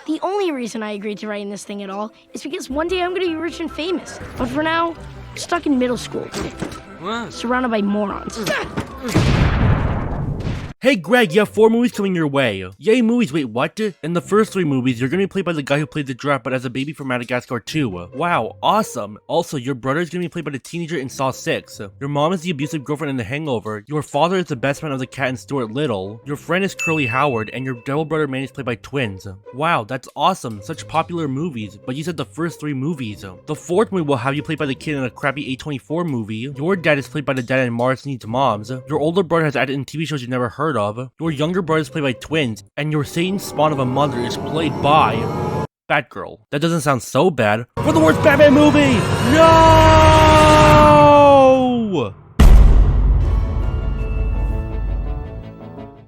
The only reason I agreed to write in this thing at all is because one day I'm gonna be rich and famous. But for now, I'm stuck in middle school, surrounded by morons. Hey Greg, you have 4 movies coming your way. Yay movies, wait what? In the first 3 movies, you're gonna be played by the guy who played the giraffe but as a baby from Madagascar 2. Wow, awesome. Also, your brother is gonna be played by the teenager in Saw 6. Your mom is the abusive girlfriend in The Hangover. Your father is the best friend of the cat in Stuart Little. Your friend is Curly Howard, and your devil brother Manny is played by twins. Wow, that's awesome. Such popular movies, but you said the first 3 movies. The 4th movie will have you played by the kid in a crappy A24 movie. Your dad is played by the dad in Mars Needs Moms. Your older brother has acted in TV shows you never heard of. Your younger brother is played by twins, and your Satan spawn of a mother is played by Batgirl. That doesn't sound so bad. For the worst Batman movie! No!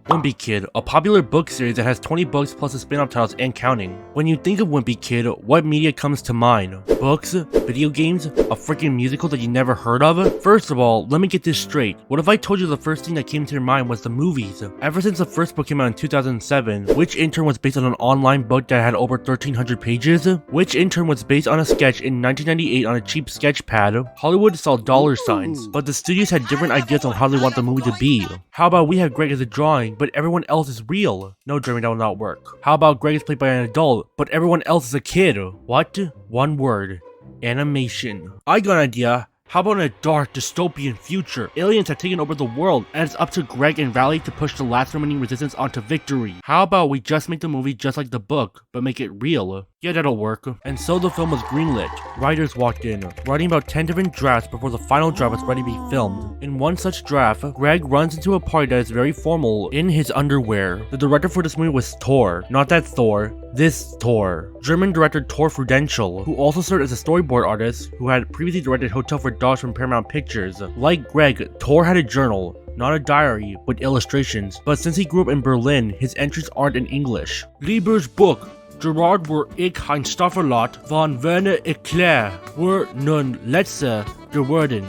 Wimpy Kid, a popular book series that has 20 books plus the spin-off titles and counting. When you think of Wimpy Kid, what media comes to mind? Books? Video games? A freaking musical that you never heard of? First of all, let me get this straight. What if I told you the first thing that came to your mind was the movies? Ever since the first book came out in 2007, Which Intern was based on an online book that had over 1,300 pages? Which Intern was based on a sketch in 1998 on a cheap sketch pad? Hollywood saw dollar signs, but the studios had different ideas on how they want the movie to be. How about we have Greg as a drawing, but everyone else is real? No, Jeremy, that will not work. How about Greg is played by an adult, but everyone else is a kid? What? One word. Animation. I got an idea. How about in a dark, dystopian future? Aliens have taken over the world, and it's up to Greg and Valley to push the last remaining resistance onto victory. How about we just make the movie just like the book, but make it real? Yeah, that'll work. And so the film was greenlit. Writers walked in, writing about 10 different drafts before the final draft was ready to be filmed. In one such draft, Greg runs into a party that is very formal in his underwear. The director for this movie was Thor. Not that Thor, this Thor. German director Thor Frudential, who also served as a storyboard artist, who had previously directed Hotel for Dogs from Paramount Pictures. Like Greg, Thor had a journal, not a diary, with illustrations, but since he grew up in Berlin, his entries aren't in English. Lieber's book, Gerard war ich ein Staffelot von Werner Eclair, were nun letzte geworden.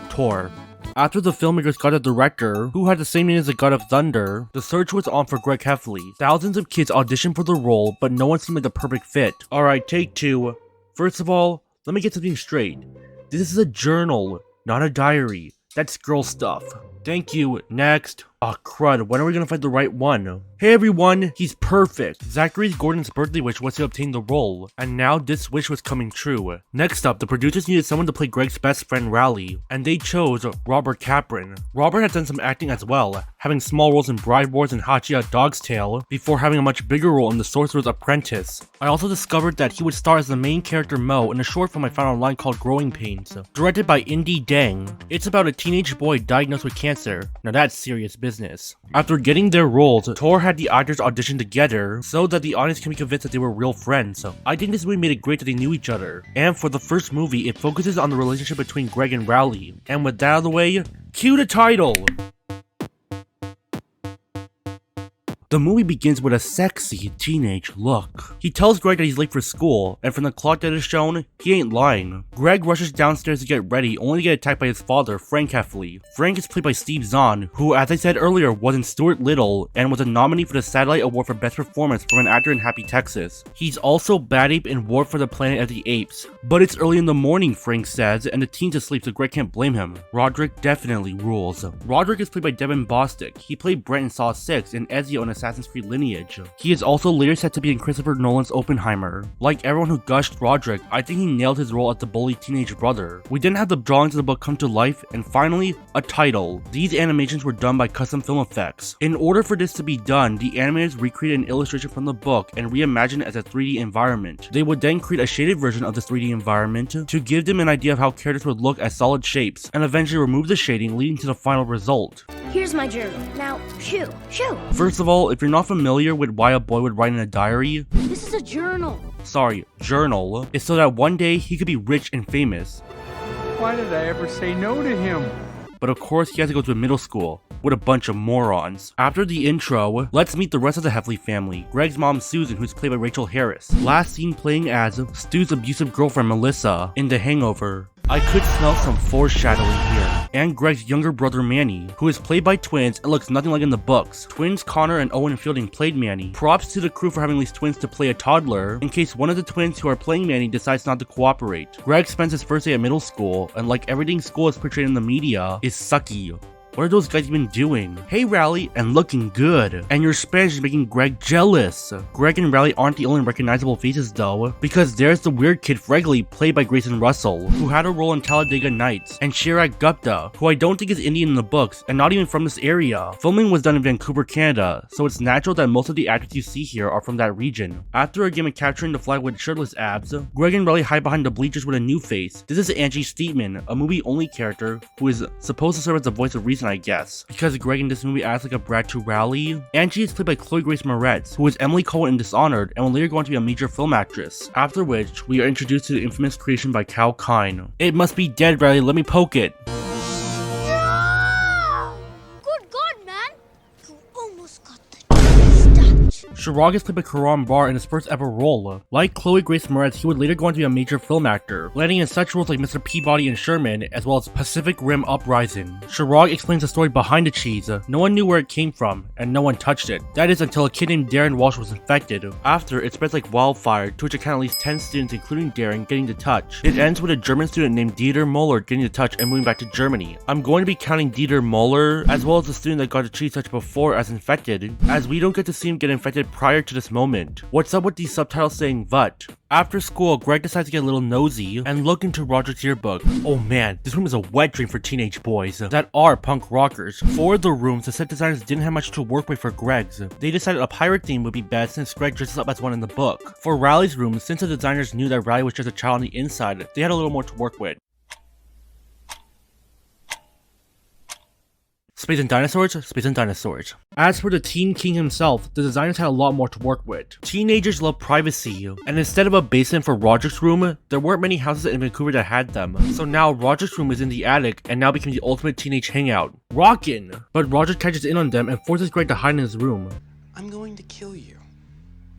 Thor. After the filmmakers got a director, who had the same name as the God of Thunder, the search was on for Greg Heffley. Thousands of kids auditioned for the role, but no one seemed like the perfect fit. Alright, take 2. First of all, let me get something straight. This is a journal, not a diary. That's girl stuff. Thank you. Next. Aw, crud, when are we gonna find the right one? Hey everyone, he's perfect. Zachary Gordon's birthday wish was to obtain the role, and now this wish was coming true. Next up, the producers needed someone to play Greg's best friend Rowley, and they chose Robert Capron. Robert had done some acting as well, having small roles in Bride Wars and Hachi a Dog's Tale, before having a much bigger role in The Sorcerer's Apprentice. I also discovered that he would star as the main character Mo in a short film I found online called Growing Pains, directed by Indy Dang. It's about a teenage boy diagnosed with cancer. Now that's serious business. After getting their roles, Thor had the actors audition together so that the audience can be convinced that they were real friends. I think this movie made it great that they knew each other. And for the first movie, it focuses on the relationship between Greg and Rowley. And with that out of the way, cue the title! The movie begins with a sexy teenage look. He tells Greg that he's late for school, and from the clock that is shown, he ain't lying. Greg rushes downstairs to get ready, only to get attacked by his father, Frank Heffley. Frank is played by Steve Zahn, who, as I said earlier, was in Stuart Little, and was a nominee for the Satellite Award for Best Performance from an actor in Happy Texas. He's also Bad Ape in War for the Planet of the Apes. But it's early in the morning, Frank says, and the teen's asleep, so Greg can't blame him. Rodrick definitely rules. Rodrick is played by Devin Bostick. He played Brent in Saw 6 and Ezio in Assassin's Creed Lineage. He is also later set to be in Christopher Nolan's Oppenheimer. Like everyone who gushed Rodrick, I think he nailed his role as the bully teenage brother. We then have the drawings of the book come to life, and finally, a title. These animations were done by Custom Film Effects. In order for this to be done, the animators recreated an illustration from the book and reimagined it as a 3D environment. They would then create a shaded version of this 3D environment to give them an idea of how characters would look as solid shapes, and eventually remove the shading, leading to the final result. Here's my journal. Now, shoo. First of all, if you're not familiar with why a boy would write in a diary, This is a journal. sorry, journal, is so that one day he could be rich and famous. Why did I ever say no to him? But of course he has to go to a middle school with a bunch of morons. After the intro, let's meet the rest of the Heffley family. Greg's mom Susan, who's played by Rachel Harris. Last seen playing as Stu's abusive girlfriend Melissa in The Hangover. I could smell some foreshadowing here. and Greg's younger brother Manny, who is played by twins and looks nothing like in the books. Twins Connor and Owen Fielding played Manny. Props to the crew for having these twins to play a toddler, in case one of the twins who are playing Manny decides not to cooperate. Greg spends his first day at middle school, and like everything school is portrayed in the media, is sucky. What are those guys even doing? Hey Rally, and looking good. And your Spanish is making Greg jealous. Greg and Rally aren't the only recognizable faces though, because there's the weird kid Fregley, played by Grayson Russell, who had a role in Talladega Nights, and Chirag Gupta, who I don't think is Indian in the books, and not even from this area. Filming was done in Vancouver, Canada, so it's natural that most of the actors you see here are from that region. After a game of capturing the flag with shirtless abs, Greg and Rally hide behind the bleachers with a new face. This is Angie Steedman, a movie-only character who is supposed to serve as the voice of reason, I guess, because Greg in this movie acts like a brat to Rally. Angie is played by Chloe Grace Moretz, who is Emily Cohen in Dishonored and will later go on to be a major film actress, after which we are introduced to the infamous creation by Cal Kine. It must be dead, Rally, let me poke it. Good God, man! You almost got the statue. Chirag is played by Karan Barr in his first ever role. Like Chloe Grace Moretz, he would later go on to be a major film actor, landing in such roles like Mr. Peabody and Sherman, as well as Pacific Rim Uprising. Chirag explains the story behind the cheese. No one knew where it came from, and no one touched it. That is until a kid named Darren Walsh was infected. After, it spreads like wildfire, to which it can at least 10 students, including Darren, getting the touch. It ends with a German student named Dieter Moeller getting the touch and moving back to Germany. I'm going to be counting Dieter Moeller, as well as the student that got the cheese touch before, as infected, as we don't get to see him get infected prior to this moment. What's up with these subtitles saying "but"? After school, Greg decides to get a little nosy and look into Rodrick's yearbook. Oh man, this room is a wet dream for teenage boys that are punk rockers. For the rooms, the set designers didn't have much to work with for Greg's. They decided a pirate theme would be best since Greg dresses up as one in the book. For Rally's room, since the designers knew that Rally was just a child on the inside, they had a little more to work with. Space and dinosaurs, space and dinosaurs. As for the Teen King himself, the designers had a lot more to work with. Teenagers love privacy, and instead of a basement for Rodrick's room, there weren't many houses in Vancouver that had them. So now Rodrick's room is in the attic and now became the ultimate teenage hangout. Rockin'! But Rodrick catches in on them and forces Greg to hide in his room. I'm going to kill you.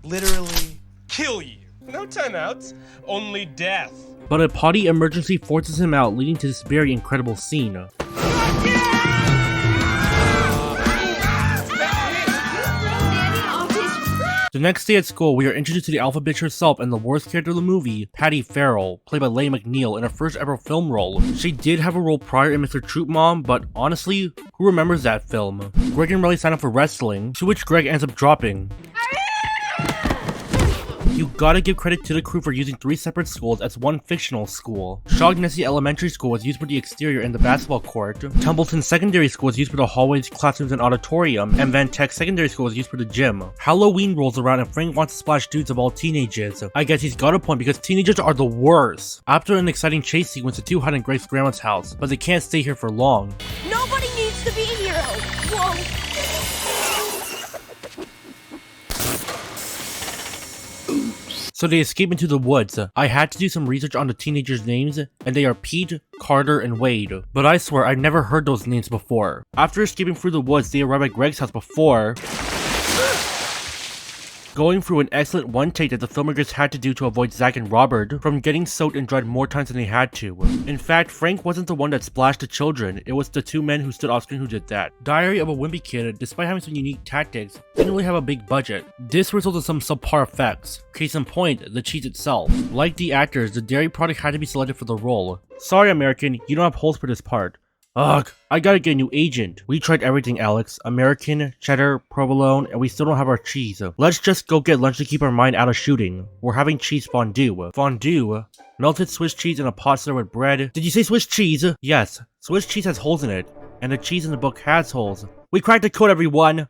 Literally kill you. No timeouts, only death. But a potty emergency forces him out, leading to this very incredible scene. The next day at school, we are introduced to the alpha bitch herself and the worst character of the movie, Patty Farrell, played by Leigh McNeil in her first ever film role. She did have a role prior in Mr. Troop Mom, but honestly, who remembers that film? Greg and Rally sign up for wrestling, to which Greg ends up dropping. You gotta give credit to the crew for using 3 separate schools as one fictional school. Shaughnessy Elementary School was used for the exterior and the basketball court. Tumbleton Secondary School was used for the hallways, classrooms, and auditorium. And Van Tech Secondary School was used for the gym. Halloween rolls around and Frank wants to splash dudes of all teenagers. I guess he's got a point because teenagers are the worst. After an exciting chase sequence, the two hide in Greg's grandma's house, but they can't stay here for long. Nobody needs to be a hero. Whoa. So they escape into the woods. I had to do some research on the teenagers' names, and they are Pete, Carter, and Wade. But I swear I've never heard those names before. After escaping through the woods, they arrive at Greg's house before going through an excellent one take that the filmmakers had to do to avoid Zach and Robert from getting soaked and dried more times than they had to. In fact, Frank wasn't the one that splashed the children, it was the 2 men who stood off screen who did that. Diary of a Wimpy Kid, despite having some unique tactics, didn't really have a big budget. This resulted in some subpar effects. Case in point, the cheese itself. Like the actors, the dairy product had to be selected for the role. Sorry American, you don't have holes for this part. Ugh, I gotta get a new agent. We tried everything, Alex. American, cheddar, provolone, and we still don't have our cheese. Let's just go get lunch to keep our mind out of shooting. We're having cheese fondue. Fondue? Melted Swiss cheese in a pot stirred with bread. Did you say Swiss cheese? Yes, Swiss cheese has holes in it. And the cheese in the book has holes. We cracked the code, everyone!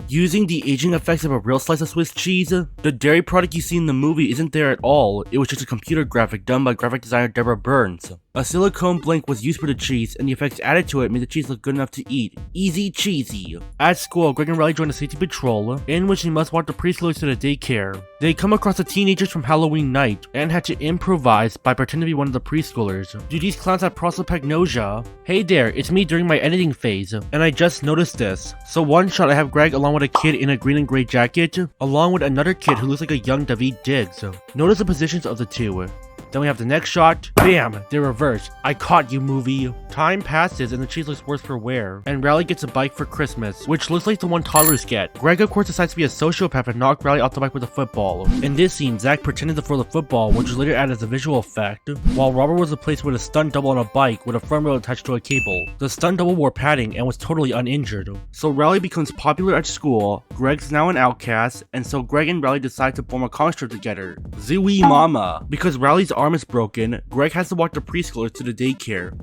Using the aging effects of a real slice of Swiss cheese, the dairy product you see in the movie isn't there at all, it was just a computer graphic done by graphic designer Deborah Burns. A silicone blank was used for the cheese, and the effects added to it made the cheese look good enough to eat. Easy cheesy. At school, Greg and Riley join a safety patrol, in which they must walk the preschoolers to the daycare. They come across the teenagers from Halloween night, and had to improvise by pretending to be one of the preschoolers. Do these clowns have prosopagnosia? Hey there, it's me during my editing phase, and I just noticed this. So one shot I have Greg along with a kid in a green and gray jacket, along with another kid who looks like a young David Diggs. Notice the positions of the two. Then we have the next shot. Bam! They're reversed. I caught you, movie. Time passes and the cheese looks worse for wear. And Riley gets a bike for Christmas, which looks like the one toddlers get. Greg, of course, decides to be a sociopath and knock Riley off the bike with a football. In this scene, Zach pretended to throw the football, which was later added as a visual effect, while Robert was replaced with a stunt double on a bike with a front wheel attached to a cable. The stunt double wore padding and was totally uninjured. So Riley becomes popular at school, Greg's now an outcast, and so Greg and Riley decide to form a comic strip together. Zooey Mama! Because Riley's arm is broken, Greg has to walk the preschoolers to the daycare.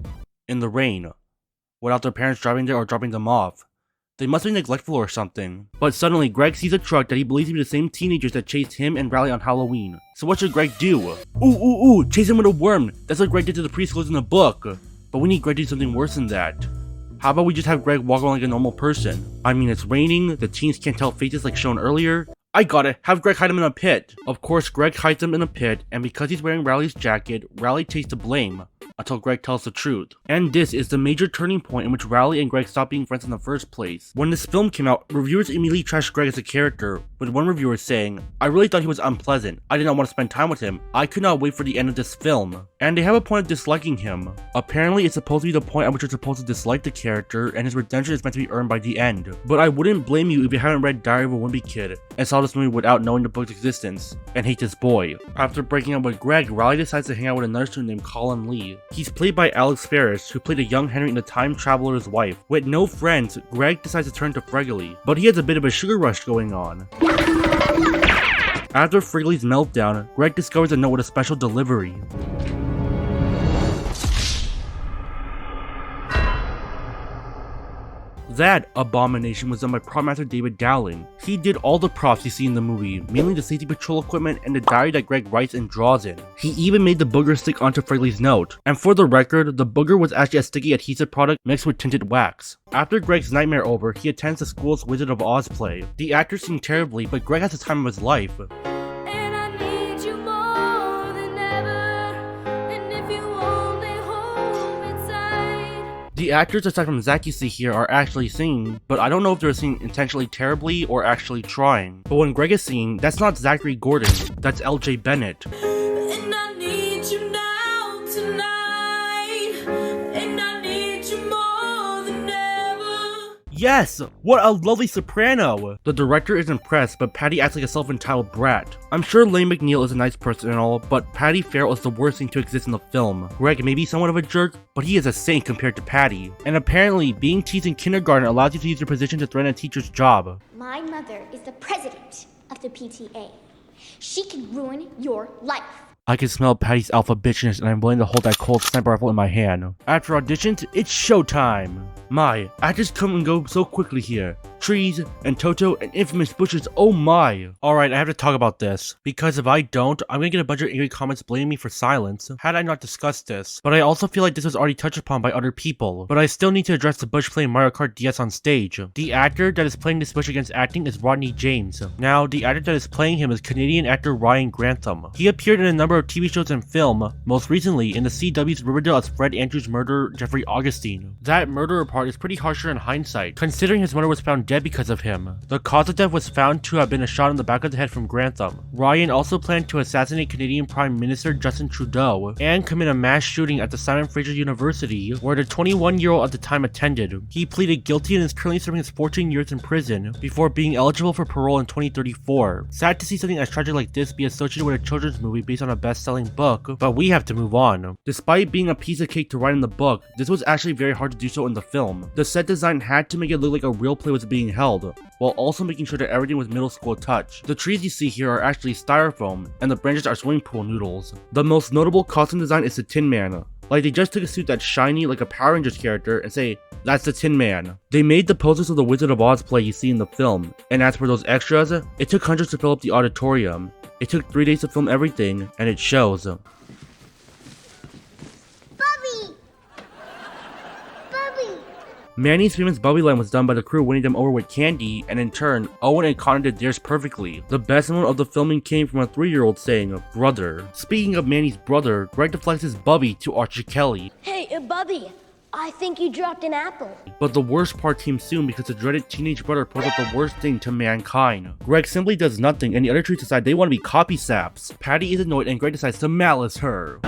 In the rain. Without their parents driving there or dropping them off. They must be neglectful or something. But suddenly, Greg sees a truck that he believes to be the same teenagers that chased him and Riley on Halloween. So what should Greg do? Ooh, chase him with a worm! That's what Greg did to the preschoolers in the book. But we need Greg to do something worse than that. How about we just have Greg walk around like a normal person? I mean, it's raining, the teens can't tell faces like shown earlier. I got it, have Greg hide him in a pit. Of course, Greg hides him in a pit, and because he's wearing Riley's jacket, Riley takes the blame. Until Greg tells the truth. And this is the major turning point in which Riley and Greg stopped being friends in the first place. When this film came out, reviewers immediately trashed Greg as a character, with one reviewer saying, "I really thought he was unpleasant. I did not want to spend time with him. I could not wait for the end of this film." And they have a point of disliking him. Apparently, it's supposed to be the point at which you're supposed to dislike the character, and his redemption is meant to be earned by the end. But I wouldn't blame you if you haven't read Diary of a Wimpy Kid, and saw this movie without knowing the book's existence, and hate this boy. After breaking up with Greg, Riley decides to hang out with another student named Colin Lee. He's played by Alex Ferris, who played a young Henry in The Time Traveler's Wife. With no friends, Greg decides to turn to Fregley, but he has a bit of a sugar rush going on. After Fregley's meltdown, Greg discovers a note with a special delivery. That abomination was done by prop master David Dowling. He did all the props you see in the movie, mainly the safety patrol equipment and the diary that Greg writes and draws in. He even made the booger stick onto Fregley's note. And for the record, the booger was actually a sticky adhesive product mixed with tinted wax. After Greg's nightmare over, he attends the school's Wizard of Oz play. The actors sing terribly, but Greg has the time of his life. The actors aside from Zach you see here are actually singing, but I don't know if they're singing intentionally terribly or actually trying. But when Greg is singing, that's not Zachary Gordon, that's LJ Bennett. And I need you now tonight, and I need you more than ever. Yes! What a lovely soprano! The director is impressed, but Patty acts like a self-entitled brat. I'm sure Lane McNeil is a nice person and all, but Patty Farrell is the worst thing to exist in the film. Greg may be somewhat of a jerk, but he is a saint compared to Patty. And apparently, being teased in kindergarten allows you to use your position to threaten a teacher's job. My mother is the president of the PTA. She can ruin your life. I can smell Patty's alpha bitchiness and I'm willing to hold that cold sniper rifle in my hand. After auditions, it's showtime! My, actors come and go so quickly here. Trees, and Toto, and infamous bushes, oh my! Alright, I have to talk about this. Because if I don't, I'm gonna get a bunch of angry comments blaming me for silence, had I not discussed this. But I also feel like this was already touched upon by other people. But I still need to address the Bush playing Mario Kart DS on stage. The actor that is playing this Bush against acting is Rodney James. Now, the actor that is playing him is Canadian actor Ryan Grantham. He appeared in a number of TV shows and film, most recently in the CW's Riverdale as Fred Andrews' murderer Jeffrey Augustine. That murderer part is pretty harsher in hindsight, considering his mother was found dead because of him. The cause of death was found to have been a shot in the back of the head from Grantham. Ryan also planned to assassinate Canadian Prime Minister Justin Trudeau and commit a mass shooting at the Simon Fraser University, where the 21-year-old at the time attended. He pleaded guilty and is currently serving his 14 years in prison before being eligible for parole in 2034. Sad to see something as tragic like this be associated with a children's movie based on a best-selling book, but we have to move on. Despite being a piece of cake to write in the book, this was actually very hard to do so in the film. The set design had to make it look like a real play was being held, while also making sure that everything was middle school touch. The trees you see here are actually styrofoam, and the branches are swimming pool noodles. The most notable costume design is the Tin Man. Like, they just took a suit that's shiny like a Power Rangers character and say, that's the Tin Man. They made the posters of the Wizard of Oz play you see in the film, and as for those extras, it took hundreds to fill up the auditorium. It took 3 days to film everything, and it shows. Bubby! Bubby! Manny's famous Bubby line was done by the crew winning them over with candy, and in turn, Owen and Connor did theirs perfectly. The best moment of the filming came from a 3-year-old saying, brother. Speaking of Manny's brother, Greg deflects his Bubby to Archie Kelly. Hey, Bubby, I think you dropped an apple. But the worst part came soon because the dreaded teenage brother pulls out the worst thing to mankind. Greg simply does nothing and the other two decide they want to be copy saps. Patty is annoyed and Greg decides to malice her.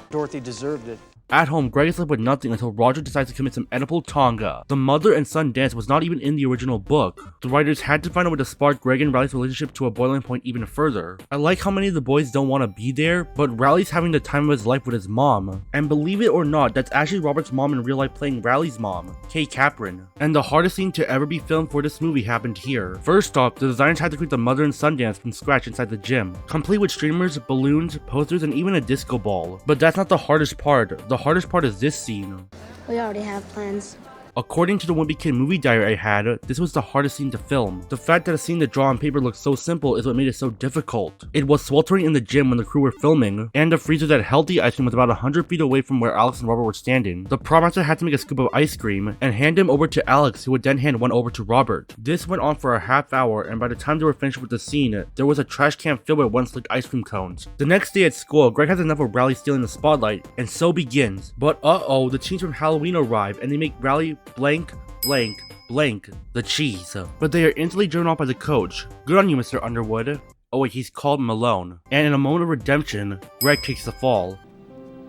Dorothy deserved it. At home, Greg is left with nothing until Roger decides to commit some Oedipal Tonga. The mother and son dance was not even in the original book. The writers had to find a way to spark Greg and Riley's relationship to a boiling point even further. I like how many of the boys don't want to be there, but Riley's having the time of his life with his mom. And believe it or not, that's actually Robert's mom in real life playing Riley's mom, Kay Capron. And the hardest scene to ever be filmed for this movie happened here. First off, the designers had to create the mother and son dance from scratch inside the gym, complete with streamers, balloons, posters, and even a disco ball. But that's not the hardest part. The hardest part is this scene. We already have plans. According to the Wimpy Kid movie diary I had, this was the hardest scene to film. The fact that a scene to draw on paper looked so simple is what made it so difficult. It was sweltering in the gym when the crew were filming, and the freezer that held the ice cream was about 100 feet away from where Alex and Robert were standing. The prop master had to make a scoop of ice cream and hand him over to Alex, who would then hand one over to Robert. This went on for a half hour, and by the time they were finished with the scene, there was a trash can filled with one-slick ice cream cones. The next day at school, Greg has enough of Riley stealing the spotlight, and so begins. But uh-oh, the teens from Halloween arrive, and they make Riley blank the cheese. But they are instantly driven off by the coach. Good on you, Mr. Underwood. Oh wait, he's called Malone. And in a moment of redemption, Greg takes the fall.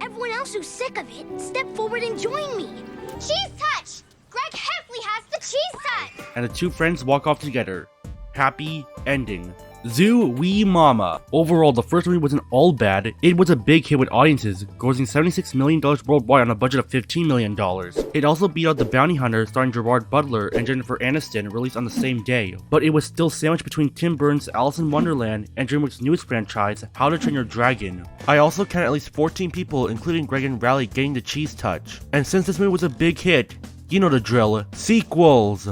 Everyone else who's sick of it, step forward and join me. Cheese touch! Greg Heffley has the cheese touch! And the two friends walk off together. Happy ending. Zoo Wee Mama. Overall, the first movie wasn't all bad. It was a big hit with audiences, grossing $76 million worldwide on a budget of $15 million. It also beat out The Bounty Hunter starring Gerard Butler and Jennifer Aniston, released on the same day. But it was still sandwiched between Tim Burton's Alice in Wonderland and DreamWorks' newest franchise, How to Train Your Dragon. I also count at least 14 people, including Greg and Riley, getting the cheese touch. And since this movie was a big hit, you know the drill. Sequels!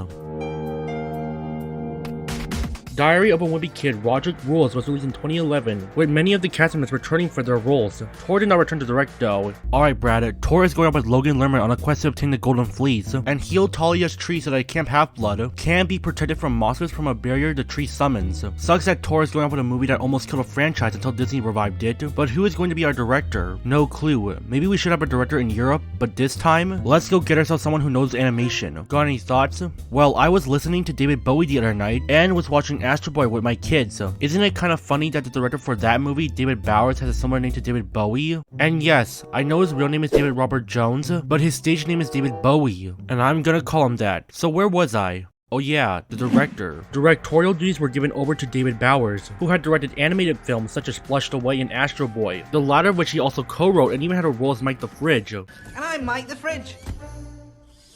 Diary of a Wimpy Kid, Rodrick Rules was released in 2011, with many of the cast members returning for their roles. Tor did not return to direct though. Alright Brad, Tor is going up with Logan Lerman on a quest to obtain the Golden Fleece, and heal Talia's tree so that it can't have blood, can be protected from monsters from a barrier the tree summons. Sucks that Tor is going up with a movie that almost killed a franchise until Disney revived it, but who is going to be our director? No clue. Maybe we should have a director in Europe, but this time, let's go get ourselves someone who knows animation. Got any thoughts? Well, I was listening to David Bowie the other night, and was watching Astro Boy with my kids. Isn't it kind of funny that the director for that movie, David Bowers, has a similar name to David Bowie? And yes, I know his real name is David Robert Jones, but his stage name is David Bowie, and I'm gonna call him that. So where was I? Oh yeah, the director. Directorial duties were given over to David Bowers, who had directed animated films such as Flushed Away and Astro Boy, the latter of which he also co-wrote and even had a role as Mike the Fridge. And I'm Mike the Fridge.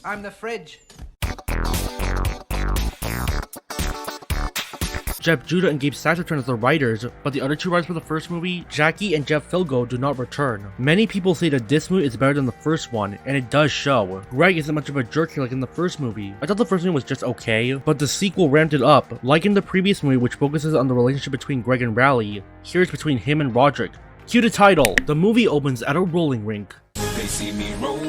I'm the fridge. Jeff Judah and Gabe Sachs return as the writers, but the other two writers for the first movie, Jackie and Jeff Filgo, do not return. Many people say that this movie is better than the first one, and it does show. Greg isn't much of a jerk here like in the first movie. I thought the first movie was just okay, but the sequel ramped it up. Like in the previous movie, which focuses on the relationship between Greg and Riley, here's between him and Rodrick. Cue the title. The movie opens at a rolling rink. They see me rolling.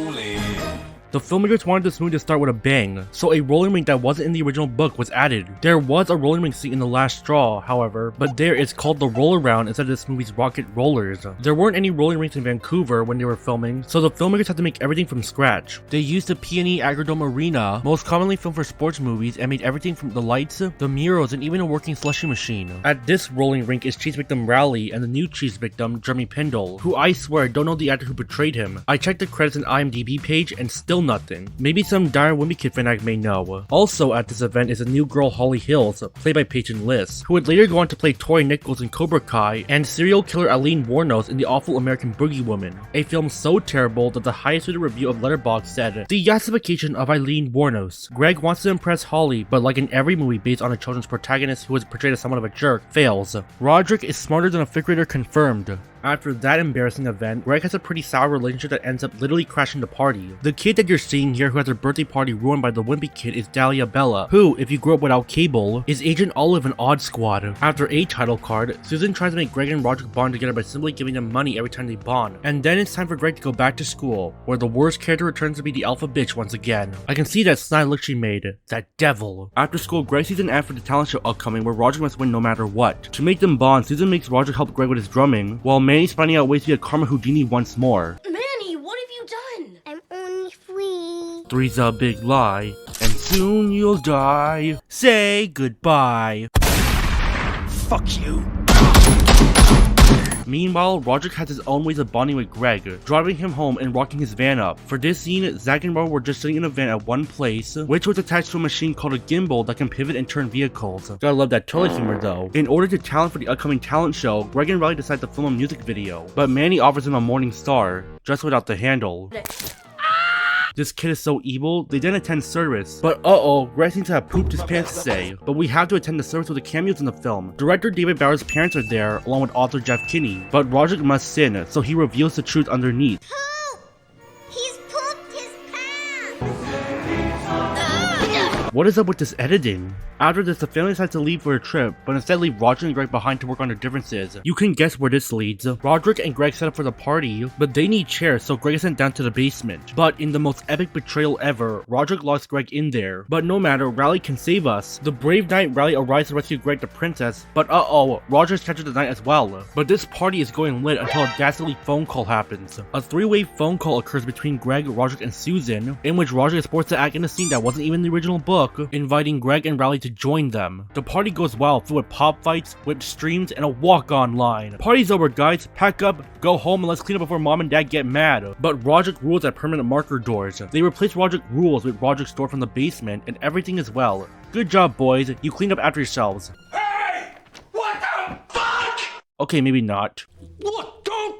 The filmmakers wanted this movie to start with a bang, so a rolling rink that wasn't in the original book was added. There was a rolling rink scene in The Last Straw, however, but there it's called the Roll Around instead of this movie's Rocket Rollers. There weren't any rolling rinks in Vancouver when they were filming, so the filmmakers had to make everything from scratch. They used the P&E Agrodome Arena, most commonly filmed for sports movies, and made everything from the lights, the murals, and even a working slushie machine. At this rolling rink is cheese victim Rowley and the new cheese victim, Jeremy Pindle, who I swear don't know the actor who portrayed him. I checked the credits and IMDb page and still nothing. Maybe some dire Wimpy Kid fanatic may know. Also at this event is a new girl Holly Hills, played by Peyton List, who would later go on to play Tori Nichols in Cobra Kai, and serial killer Eileen Wuornos in The Awful American Boogie Woman, a film so terrible that the highest rated review of Letterboxd said, "The yassification of Eileen Wuornos." Greg wants to impress Holly, but like in every movie based on a children's protagonist who is portrayed as somewhat of a jerk, fails. Rodrick is smarter than a fifth grader confirmed. After that embarrassing event, Greg has a pretty sour relationship that ends up literally crashing the party. The kid that you're seeing here who has her birthday party ruined by the Wimpy Kid is Dahlia Bella, who, if you grew up without cable, is Agent Olive in Odd Squad. After a title card, Susan tries to make Greg and Rodrick bond together by simply giving them money every time they bond. And then it's time for Greg to go back to school, where the worst character returns to be the alpha bitch once again. I can see that snide look she made. That devil. After school, Greg sees an ad for the talent show upcoming where Rodrick must win no matter what. To make them bond, Susan makes Rodrick help Greg with his drumming, while Manny's finding out ways to get Karma Houdini once more. Man, 3's a big lie, and soon you'll die. Say goodbye. Fuck you. Meanwhile, Rodrick has his own ways of bonding with Greg, driving him home and rocking his van up. For this scene, Zach and Ro were just sitting in a van at one place, which was attached to a machine called a gimbal that can pivot and turn vehicles. Gotta love that toilet humor though. In order to talent for the upcoming talent show, Greg and Riley decide to film a music video, but Manny offers him a Morning Star, just without the handle. This kid is so evil, they didn't attend service. But Greg seems to have pooped his pants today. But we have to attend the service with the cameos in the film. Director David Bauer's parents are there, along with author Jeff Kinney. But Rodrick must sin, so he reveals the truth underneath. He's pooped his pants! What is up with this editing? After this, the family decides to leave for a trip, but instead leave Rodrick and Greg behind to work on their differences. You can guess where this leads. Rodrick and Greg set up for the party, but they need chairs, so Greg is sent down to the basement. But in the most epic betrayal ever, Rodrick locks Greg in there. But no matter, Riley can save us. The brave knight Riley arrives to rescue Greg the princess, but Rodrick catches the knight as well. But this party is going lit until a dastardly phone call happens. A three-way phone call occurs between Greg, Rodrick, and Susan, in which Rodrick is forced to act in a scene that wasn't even in the original book, inviting Greg and Riley to join them. The party goes wild, filled with pop fights, whipped streams, and a walk-on line. Party's over, guys. Pack up, go home, and let's clean up before mom and dad get mad. But Rodrick rules at permanent marker doors. They replace Rodrick rules with Rodrick's door from the basement, and everything is well. Good job, boys. You cleaned up after yourselves. Hey! What the fuck? Okay, maybe not. Look, don't!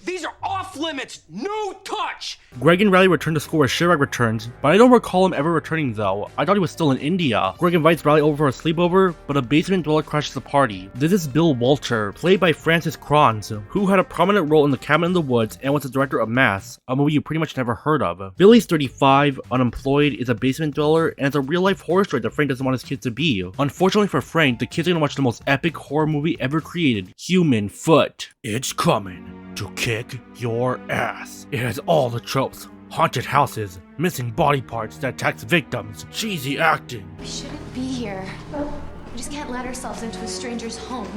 These are off limits! No touch! Greg and Riley return to school where Chirag returns, but I don't recall him ever returning though. I thought he was still in India. Greg invites Riley over for a sleepover, but a basement dweller crashes the party. This is Bill Walter, played by Francis Kranz, who had a prominent role in The Cabin in the Woods and was the director of Mass, a movie you pretty much never heard of. Billy's 35, unemployed, is a basement dweller, and it's a real-life horror story that Frank doesn't want his kids to be. Unfortunately for Frank, the kids are gonna watch the most epic horror movie ever created, Human Foot. It's coming to kick your ass. It has all the tropes. Haunted houses, missing body parts that attacks victims, cheesy acting. We shouldn't be here. We just can't let ourselves into a stranger's home.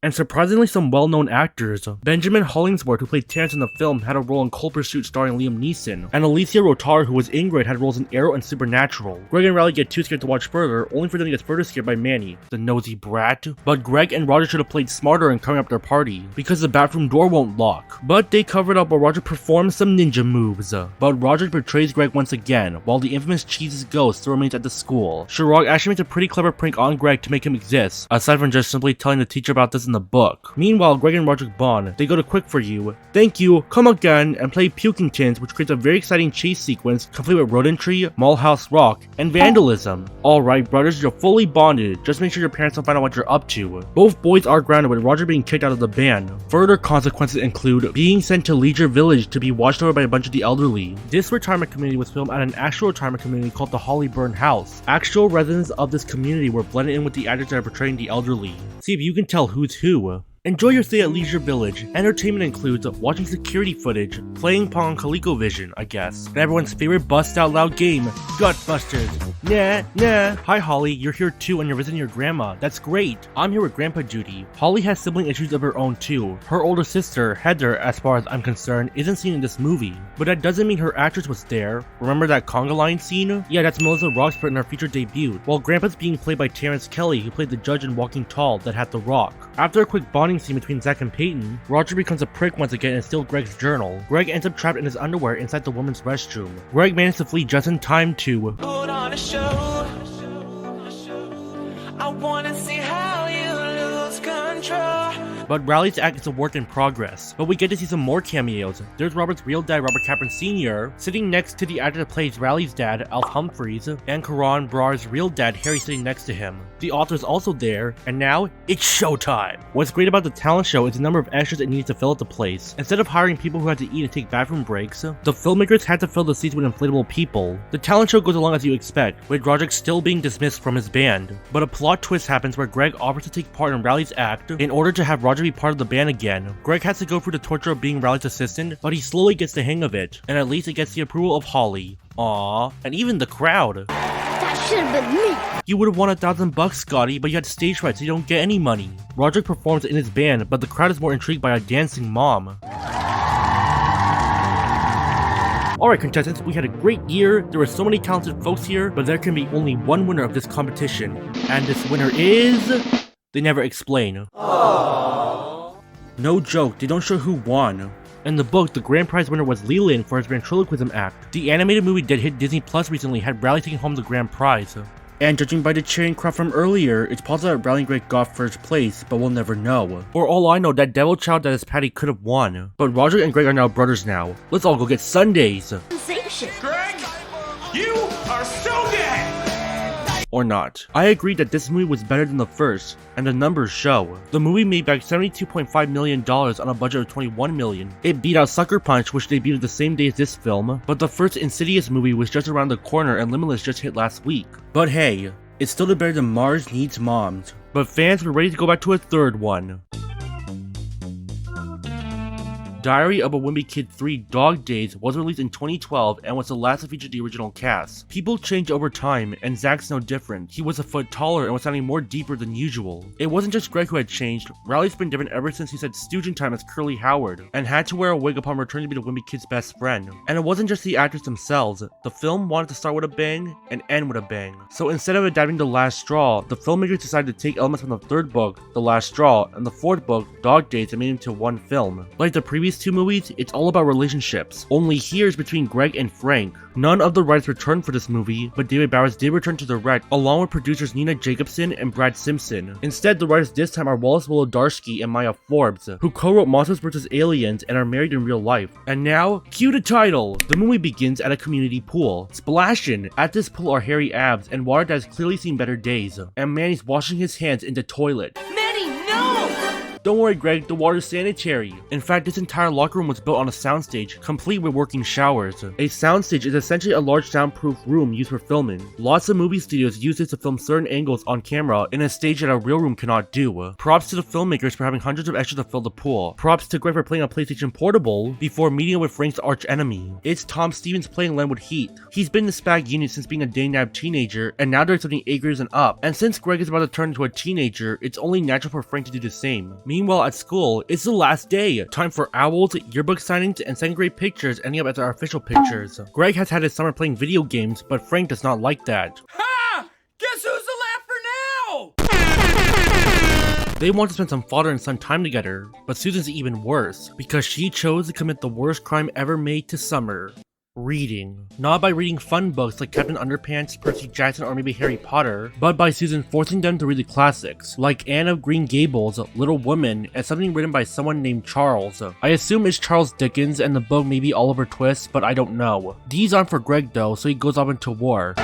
And surprisingly some well-known actors. Benjamin Hollingsworth, who played Terrence in the film, had a role in Cold Pursuit starring Liam Neeson, and Alicia Rotar, who was Ingrid, had roles in Arrow and Supernatural. Greg and Riley get too scared to watch further, only for them to get further scared by Manny, the nosy brat. But Greg and Roger should have played smarter in covering up their party, because the bathroom door won't lock. But they covered up while Roger performs some ninja moves. But Roger betrays Greg once again, while the infamous Cheese's ghost still remains at the school. Chirag actually makes a pretty clever prank on Greg to make him exist, aside from just simply telling the teacher about this in the book. Meanwhile, Greg and Rodrick bond. They go to Quick For You, Thank You, Come Again, and play Pukingtons, which creates a very exciting chase sequence complete with rodentry, mall house rock, and vandalism. Alright brothers, you're fully bonded. Just make sure your parents don't find out what you're up to. Both boys are grounded, with Roger being kicked out of the band. Further consequences include being sent to Leisure Village to be watched over by a bunch of the elderly. This retirement community was filmed at an actual retirement community called the Hollyburn House. Actual residents of this community were blended in with the actors that are portraying the elderly. See if you can tell who's who. Enjoy your stay at Leisure Village. Entertainment includes watching security footage, playing Pong on ColecoVision, I guess, and everyone's favorite bust out loud game, Ghostbusters. Nah. Hi Holly, you're here too and you're visiting your grandma. That's great. I'm here with Grandpa Judy. Holly has sibling issues of her own too. Her older sister, Heather, as far as I'm concerned, isn't seen in this movie. But that doesn't mean her actress was there. Remember that conga line scene? Yeah, that's Melissa Roxburgh in her feature debut, while Grandpa's being played by Terrence Kelly, who played the judge in Walking Tall that had the rock. After a quick bonding scene between Zach and Peyton, Roger becomes a prick once again and steals Greg's journal. Greg ends up trapped in his underwear inside the woman's restroom. Greg manages to flee just in time to Put on a show. I wanna see how you lose control. but Riley's act is a work in progress. But we get to see some more cameos. There's Robert's real dad, Robert Kaplan Sr., sitting next to the actor that plays Riley's dad, Alf Humphreys, and Karan Brar's real dad, Harry, sitting next to him. The author's also there, and now, it's showtime! What's great about the talent show is the number of extras it needs to fill out the place. Instead of hiring people who had to eat and take bathroom breaks, the filmmakers had to fill the seats with inflatable people. The talent show goes along as you expect, with Rodrick still being dismissed from his band. But a plot twist happens where Greg offers to take part in Riley's act in order to have Rodrick be part of the band again. Greg has to go through the torture of being Riley's assistant, but he slowly gets the hang of it, and at least it gets the approval of Holly. Aww, and even the crowd. That should have been me. You would have won $1,000, Scotty, but you had stage fright, so you don't get any money. Rodrick performs in his band, but the crowd is more intrigued by a dancing mom. Alright contestants, we had a great year, there were so many talented folks here, but there can be only one winner of this competition. And this winner is... They never explain. Aww. No joke, they don't show who won. In the book, the grand prize winner was Leland for his ventriloquism act. The animated movie that hit Disney Plus recently had Riley taking home the grand prize. And judging by the cheering crowd from earlier, it's possible that Riley and Greg got first place, but we'll never know. For all I know, that devil child that is Patty could have won. But Rodrick and Greg are now brothers now. Let's all go get sundaes! Sensation. Greg, you are so dead! Or not. I agree that this movie was better than the first, and the numbers show. The movie made back $72.5 million on a budget of $21 million. It beat out Sucker Punch, which debuted the same day as this film, but the first Insidious movie was just around the corner and Limitless just hit last week. But hey, it's still better than Mars Needs Moms. But fans were ready to go back to a third one. Diary of a Wimpy Kid 3 Dog Days was released in 2012 and was the last to feature the original cast. People change over time, and Zach's no different. He was a foot taller and was sounding more deeper than usual. It wasn't just Greg who had changed, Riley's been different ever since he said stooging time as Curly Howard, and had to wear a wig upon returning to be the Wimpy Kid's best friend. And it wasn't just the actors themselves, the film wanted to start with a bang and end with a bang. So instead of adapting The Last Straw, the filmmakers decided to take elements from the third book, The Last Straw, and the fourth book, Dog Days, and made them into one film. Like the previous two movies, it's all about relationships. Only here's between Greg and Frank. None of the writers returned for this movie, but David Bowers did return to direct, along with producers Nina Jacobson and Brad Simpson. Instead, the writers this time are Wallace Wolodarski and Maya Forbes, who co-wrote Monsters vs. Aliens and are married in real life. And now, cue the title! The movie begins at a community pool. Splashing! At this pool are hairy abs and water that has clearly seen better days. And Manny's washing his hands in the toilet. Don't worry Greg, the water's sanitary. In fact, this entire locker room was built on a soundstage, complete with working showers. A soundstage is essentially a large soundproof room used for filming. Lots of movie studios use this to film certain angles on camera in a stage that a real room cannot do. Props to the filmmakers for having hundreds of extras to fill the pool. Props to Greg for playing a PlayStation Portable before meeting with Frank's arch enemy. It's Tom Stevens playing Len with heat. He's been in the SPAG unit since being a Danijel teenager, and now they're accepting 8 graders and up. And since Greg is about to turn into a teenager, it's only natural for Frank to do the same. Meanwhile, at school, it's the last day. Time for owls, yearbook signings, and second grade pictures ending up as our official pictures. Greg has had his summer playing video games, but Frank does not like that. Ha! Guess who's the laugher now? They want to spend some father and son time together, but Susan's even worse, because she chose to commit the worst crime ever made to Summer. Reading. Not by reading fun books like Captain Underpants, Percy Jackson, or maybe Harry Potter, but by Susan forcing them to read the classics, like Anne of Green Gables, Little Women, and something written by someone named Charles. I assume it's Charles Dickens and the book may be Oliver Twist, but I don't know. These aren't for Greg though, so he goes off into war.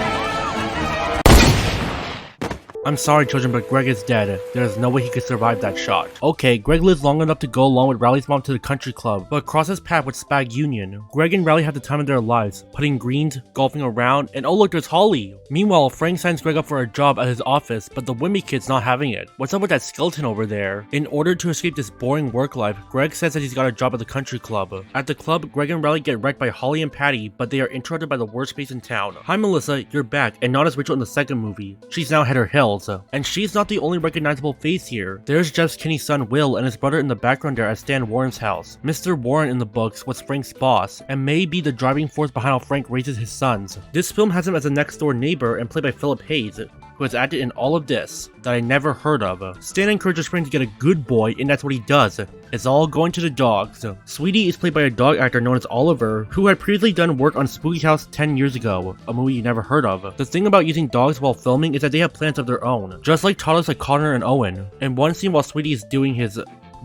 I'm sorry children, but Greg is dead. There's no way he could survive that shot. Okay, Greg lives long enough to go along with Riley's mom to the country club, but crosses path with Spag Union. Greg and Riley have the time of their lives, putting greens, golfing around, and oh look, there's Holly! Meanwhile, Frank signs Greg up for a job at his office, but the Wimpy Kid's not having it. What's up with that skeleton over there? In order to escape this boring work life, Greg says that he's got a job at the country club. At the club, Greg and Riley get wrecked by Holly and Patty, but they are interrupted by the worst place in town. Hi Melissa, you're back, and not as Rachel in the second movie. She's now Heather Hills, and she's not the only recognizable face here. There's Jeff Kinney's son Will and his brother in the background there at Stan Warren's house. Mr. Warren in the books was Frank's boss, and may be the driving force behind how Frank raises his sons. This film has him as a next door neighbor and played by Philip Hayes, who has acted in all of this that I never heard of. Stan encourages Frank to get a good boy, and that's what he does. It's all going to the dogs. Sweetie is played by a dog actor known as Oliver, who had previously done work on Spooky House 10 years ago, a movie you never heard of. The thing about using dogs while filming is that they have plans of their own, just like toddlers like Connor and Owen. In one scene while Sweetie is doing his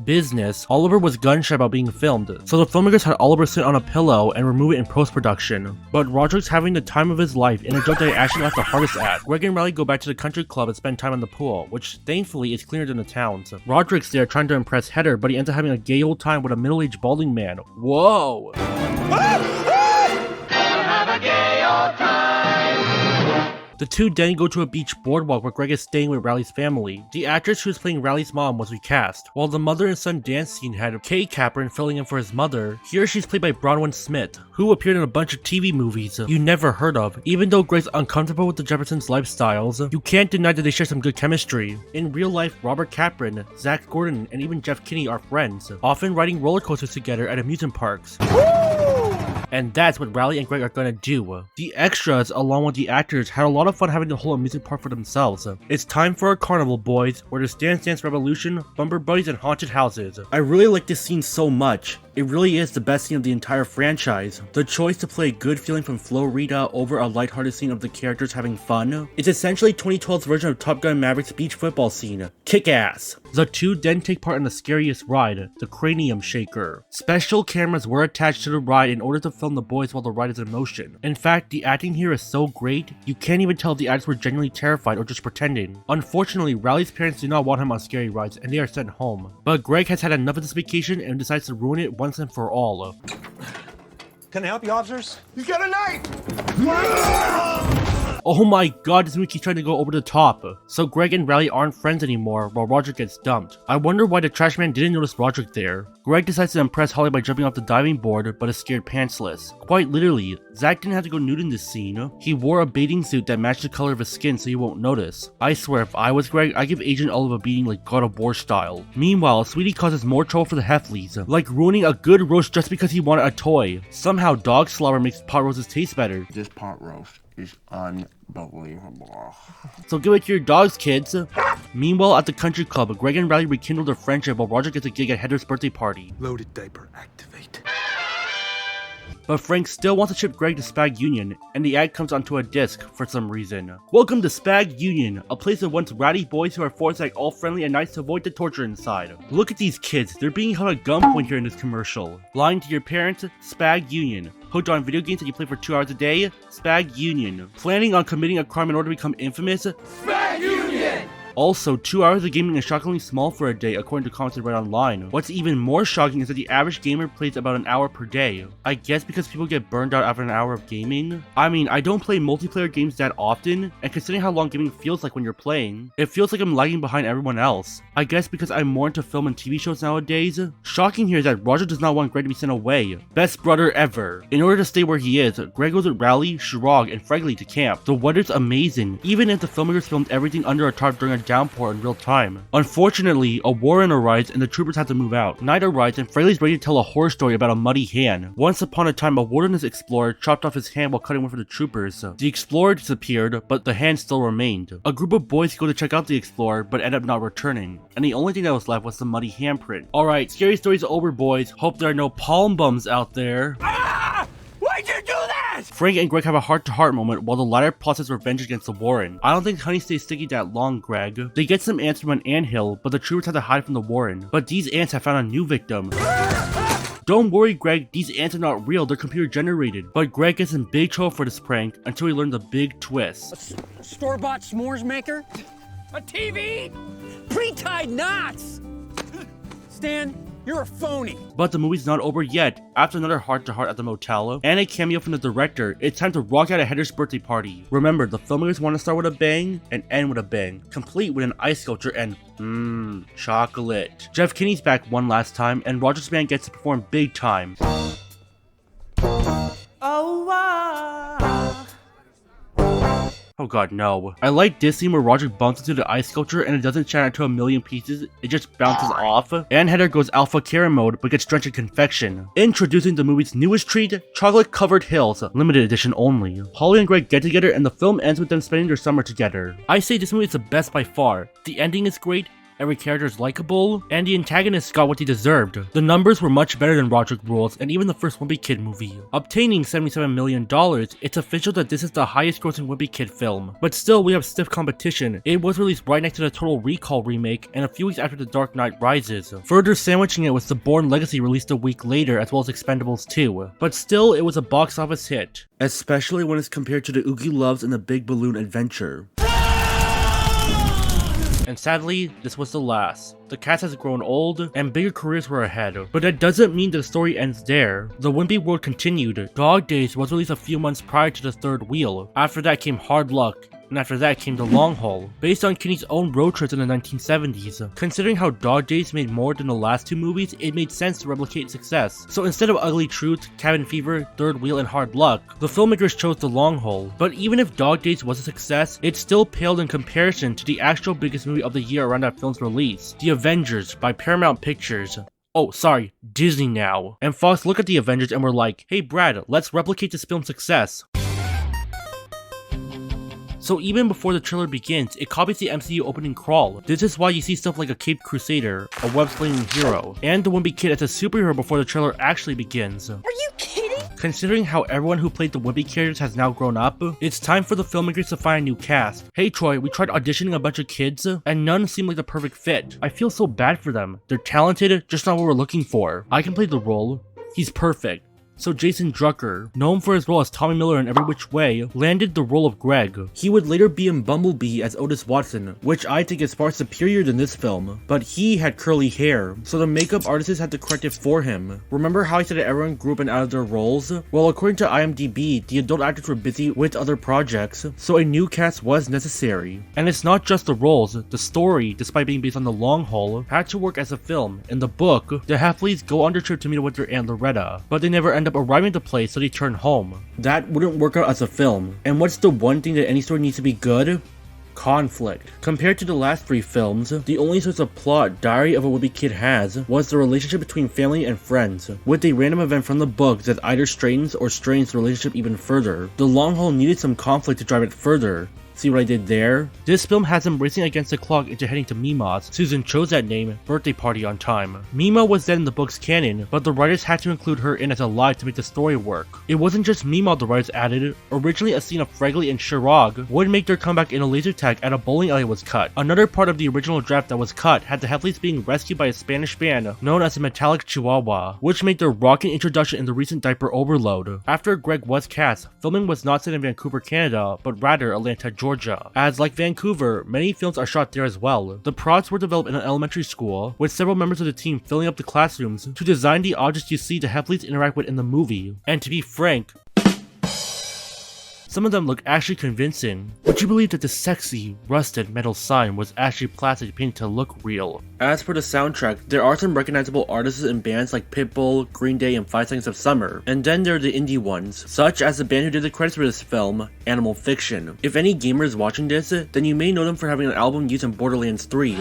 business, Oliver was gun-shy about being filmed, so the filmmakers had Oliver sit on a pillow and remove it in post-production. But Rodrick's having the time of his life in a joke that he actually laughed the hardest at. Greg and Riley go back to the country club and spend time on the pool, which thankfully is cleaner than the town's. Rodrick's there trying to impress Heather, but he ends up having a gay old time with a middle-aged balding man. Whoa! The two then go to a beach boardwalk where Greg is staying with Riley's family. The actress who was playing Riley's mom was recast, while the mother and son dance scene had Kay Capron filling in for his mother. Here she's played by Bronwyn Smith, who appeared in a bunch of TV movies you never heard of. Even though Greg's uncomfortable with the Jeffersons' lifestyles, you can't deny that they share some good chemistry. In real life, Robert Capron, Zach Gordon, and even Jeff Kinney are friends, often riding roller coasters together at amusement parks. And that's what Riley and Greg are gonna do. The extras, along with the actors, had a lot of fun having the whole amusement park for themselves. It's time for a carnival, boys, where there's Dance Dance Revolution, Bumper Buddies, and haunted houses. I really like this scene so much. It really is the best scene of the entire franchise. The choice to play a good feeling from Flo Rida over a lighthearted scene of the characters having fun. It's essentially 2012's version of Top Gun Maverick's beach football scene. Kick ass! The two then take part in the scariest ride, the Cranium Shaker. Special cameras were attached to the ride in order to film the boys while the ride is in motion. In fact, the acting here is so great, you can't even tell if the actors were genuinely terrified or just pretending. Unfortunately, Riley's parents do not want him on scary rides and they are sent home. But Greg has had enough of this vacation and decides to ruin it once and for all. Can I help you, officers? He's got a knife! Oh my god, this movie keeps trying to go over the top. So Greg and Riley aren't friends anymore while Rodrick gets dumped. I wonder why the trash man didn't notice Rodrick there. Greg decides to impress Holly by jumping off the diving board, but is scared pantsless. Quite literally, Zach didn't have to go nude in this scene. He wore a bathing suit that matched the color of his skin so you won't notice. I swear, if I was Greg, I'd give Agent Olive a beating like God of War style. Meanwhile, Sweetie causes more trouble for the Heffleys, like ruining a good roast just because he wanted a toy. Somehow dog slobber makes pot roasts taste better. This pot roast is unbelievable. So give it to your dogs, kids. Meanwhile, at the country club, Greg and Riley rekindle their friendship while Roger gets a gig at Heather's birthday party. Loaded diaper activate. But Frank still wants to ship Greg to Spag Union, and the ad comes onto a disc for some reason. Welcome to Spag Union, a place of once ratty boys who are forced to act all friendly and nice to avoid the torture inside. Look at these kids, they're being held at gunpoint here in this commercial. Lying to your parents? Spag Union. Hooked on video games that you play for 2 hours a day? Spag Union. Planning on committing a crime in order to become infamous? Spag Union! Also, 2 hours of gaming is shockingly small for a day, according to comments I read online. What's even more shocking is that the average gamer plays about an hour per day. I guess because people get burned out after an hour of gaming? I mean, I don't play multiplayer games that often, and considering how long gaming feels like when you're playing, it feels like I'm lagging behind everyone else. I guess because I'm more into film and TV shows nowadays. Shocking here is that Roger does not want Greg to be sent away. Best brother ever. In order to stay where he is, Greg goes with Rowley, Shirag, and Fregley to camp. The weather's amazing, even if the filmmakers filmed everything under a tarp during a downpour in real time. Unfortunately, a warrant arrives and the troopers have to move out. Night arrives and Fregley's ready to tell a horror story about a muddy hand. Once upon a time, a wilderness explorer chopped off his hand while cutting one for the troopers. The explorer disappeared, but the hand still remained. A group of boys go to check out the explorer, but end up not returning. And the only thing that was left was the muddy handprint. Alright, scary stories over, boys. Hope there are no palm bums out there. Why'd you do that? Frank and Greg have a heart-to-heart moment while the latter plots his revenge against the Warren. I don't think Honey stays sticky that long, Greg. They get some ants from an anthill, but the troopers have to hide from the Warren. But these ants have found a new victim. Don't worry, Greg, these ants are not real, they're computer generated. But Greg gets in big trouble for this prank until he learns a big twist. A store-bought s'mores maker? A TV? Pre-tied knots! Stan, you're a phony. But the movie's not over yet. After another heart-to-heart at the motel, and a cameo from the director, it's time to rock out at Heather's birthday party. Remember, the filmmakers want to start with a bang and end with a bang, complete with an ice sculpture and chocolate. Jeff Kinney's back one last time, and Roger's band gets to perform big time. Oh god, no. I like this scene where Roger bumps into the ice sculpture and it doesn't shatter into a million pieces, it just bounces off. And Heather goes alpha Karen mode but gets drenched in confection. Introducing the movie's newest treat, chocolate covered hills, limited edition only. Holly and Greg get together and the film ends with them spending their summer together. I say this movie is the best by far. The ending is great, every character is likable, and the antagonists got what they deserved. The numbers were much better than Rodrick Rules and even the first Wimpy Kid movie. Obtaining $77 million, it's official that this is the highest grossing Wimpy Kid film. But still, we have stiff competition. It was released right next to the Total Recall remake and a few weeks after The Dark Knight Rises. Further sandwiching it was The Bourne Legacy released a week later as well as Expendables 2. But still, it was a box office hit. Especially when it's compared to the Oogie Loves and the Big Balloon Adventure. And sadly, this was the last. The cast has grown old, and bigger careers were ahead. But that doesn't mean the story ends there. The Wimpy world continued. Dog Days was released a few months prior to the third wheel. After that came Hard Luck. And after that came The Long Haul, based on Kinney's own road trips in the 1970s. Considering how Dog Days made more than the last two movies, it made sense to replicate success. So instead of Ugly Truth, Cabin Fever, Third Wheel, and Hard Luck, the filmmakers chose The Long Haul. But even if Dog Days was a success, it still paled in comparison to the actual biggest movie of the year around that film's release, The Avengers by Paramount Pictures. Oh, sorry, Disney now. And Fox looked at the Avengers and were like, hey Brad, let's replicate this film's success. So even before the trailer begins, it copies the MCU opening crawl. This is why you see stuff like a Caped Crusader, a web-slinging hero, and the Wimpy Kid as a superhero before the trailer actually begins. Are you kidding? Considering how everyone who played the Wimpy characters has now grown up, it's time for the filmmakers to find a new cast. Hey Troy, we tried auditioning a bunch of kids, and none seem like the perfect fit. I feel so bad for them. They're talented, just not what we're looking for. I can play the role. He's perfect. So Jason Drucker, known for his role as Tommy Miller in Every Which Way, landed the role of Greg. He would later be in Bumblebee as Otis Watson, which I think is far superior than this film, but he had curly hair, so the makeup artists had to correct it for him. Remember how I said that everyone grew up and out of their roles? Well, according to IMDb, the adult actors were busy with other projects, so a new cast was necessary. And it's not just the roles, the story, despite being based on the long haul, had to work as a film. In the book, the Halfleys go on their trip to meet with their Aunt Loretta, but they never end up arriving at the place, so they turn home. That wouldn't work out as a film. And what's the one thing that any story needs to be good? Conflict. Compared to the last 3 films, the only source of plot Diary of a Wimpy Kid has was the relationship between family and friends, with a random event from the book that either straightens or strains the relationship even further. The long haul needed some conflict to drive it further. See what I did there? This film has them racing against the clock into heading to Mima's, Susan chose that name, birthday party on time. Mima was then in the book's canon, but the writers had to include her in as a lie to make the story work. It wasn't just Mima the writers added. Originally a scene of Fragley and Chirag would make their comeback in a laser tag at a bowling alley was cut. Another part of the original draft that was cut had the Halfleys being rescued by a Spanish band known as the Metallic Chihuahua, which made their rocking introduction in the recent Diaper Overload. After Greg was cast, filming was not set in Vancouver, Canada, but rather Atlanta, Georgia. As like Vancouver, many films are shot there as well. The props were developed in an elementary school, with several members of the team filling up the classrooms to design the objects you see the Halfleys interact with in the movie. And to be frank, some of them look actually convincing. Would you believe that the sexy, rusted metal sign was actually plastic painted to look real? As for the soundtrack, there are some recognizable artists and bands like Pitbull, Green Day, and 5 Seconds of Summer. And then there are the indie ones, such as the band who did the credits for this film, Animal Fiction. If any gamers watching this, then you may know them for having an album used in Borderlands 3.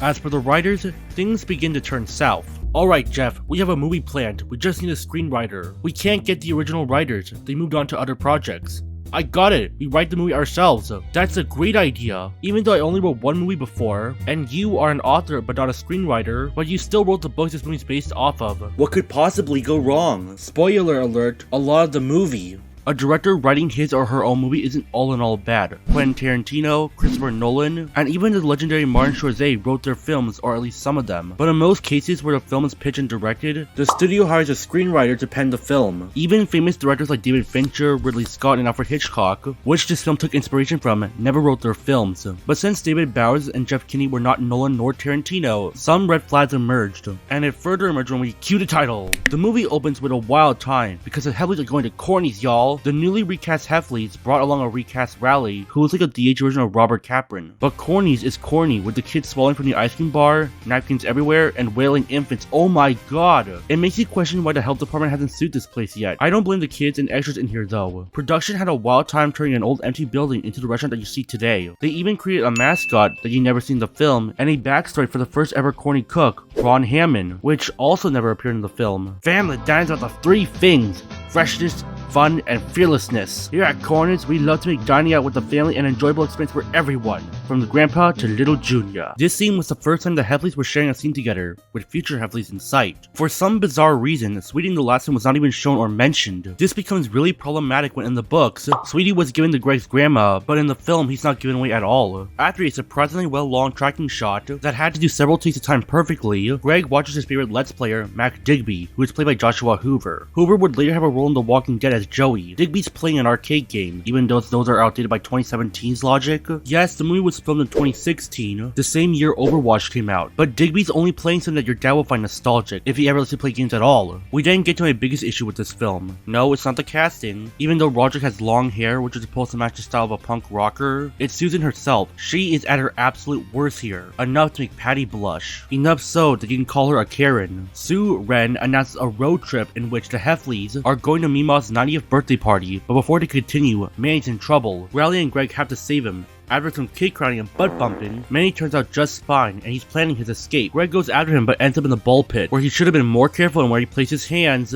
As for the writers, things begin to turn south. Alright Jeff, we have a movie planned, we just need a screenwriter. We can't get the original writers, they moved on to other projects. I got it, we write the movie ourselves. That's a great idea. Even though I only wrote 1 movie before, and you are an author but not a screenwriter, but you still wrote the books this movie's based off of. What could possibly go wrong? Spoiler alert, a lot of the movie. A director writing his or her own movie isn't all in all bad. Quentin Tarantino, Christopher Nolan, and even the legendary Martin Scorsese wrote their films, or at least some of them. But in most cases where the film is pitched and directed, the studio hires a screenwriter to pen the film. Even famous directors like David Fincher, Ridley Scott, and Alfred Hitchcock, which this film took inspiration from, never wrote their films. But since David Bowers and Jeff Kinney were not Nolan nor Tarantino, some red flags emerged. And it further emerged when we cue the title. The movie opens with a wild time, because the Halfleys are going to Corny's, y'all. The newly recast Halfleys brought along a recast Rally, who looks like a DH version of Robert Capron. But Corny's is corny, with the kids swallowing from the ice cream bar, napkins everywhere, and wailing infants. Oh my god! It makes you question why the health department hasn't sued this place yet. I don't blame the kids and extras in here though. Production had a wild time turning an old empty building into the restaurant that you see today. They even created a mascot that you never seen in the film, and a backstory for the first ever corny cook, Ron Hammond, which also never appeared in the film. Family dines about the 3 things: freshness, fun, and fearlessness. Here at Corners, we love to make dining out with the family an enjoyable experience for everyone, from the grandpa to little Junior. This scene was the first time the Halfleys were sharing a scene together, with future Halfleys in sight. For some bizarre reason, Sweetie in the last one was not even shown or mentioned. This becomes really problematic when in the books, Sweetie was given to Greg's grandma, but in the film, he's not given away at all. After a surprisingly well-long tracking shot that had to do several takes of time perfectly, Greg watches his favorite Let's Player, Mac Digby, who is played by Joshua Hoover. Hoover would later have a role in The Walking Dead as Joey. Digby's playing an arcade game, even though those are outdated by 2017's logic. Yes, the movie was filmed in 2016, the same year Overwatch came out, but Digby's only playing something that your dad will find nostalgic, if he ever lets you play games at all. We then get to my biggest issue with this film. No, it's not the casting. Even though Rodrick has long hair, which is supposed to match the style of a punk rocker, it's Susan herself. She is at her absolute worst here. Enough to make Patty blush. Enough so that you can call her a Karen. Sue Wren announced a road trip in which the Halfleys are going to Mima's 9 90th birthday party, but before they continue, Manny's in trouble. Riley and Greg have to save him. After some kid crying and butt bumping, Manny turns out just fine and he's planning his escape. Greg goes after him but ends up in the ball pit, where he should have been more careful in where he placed his hands.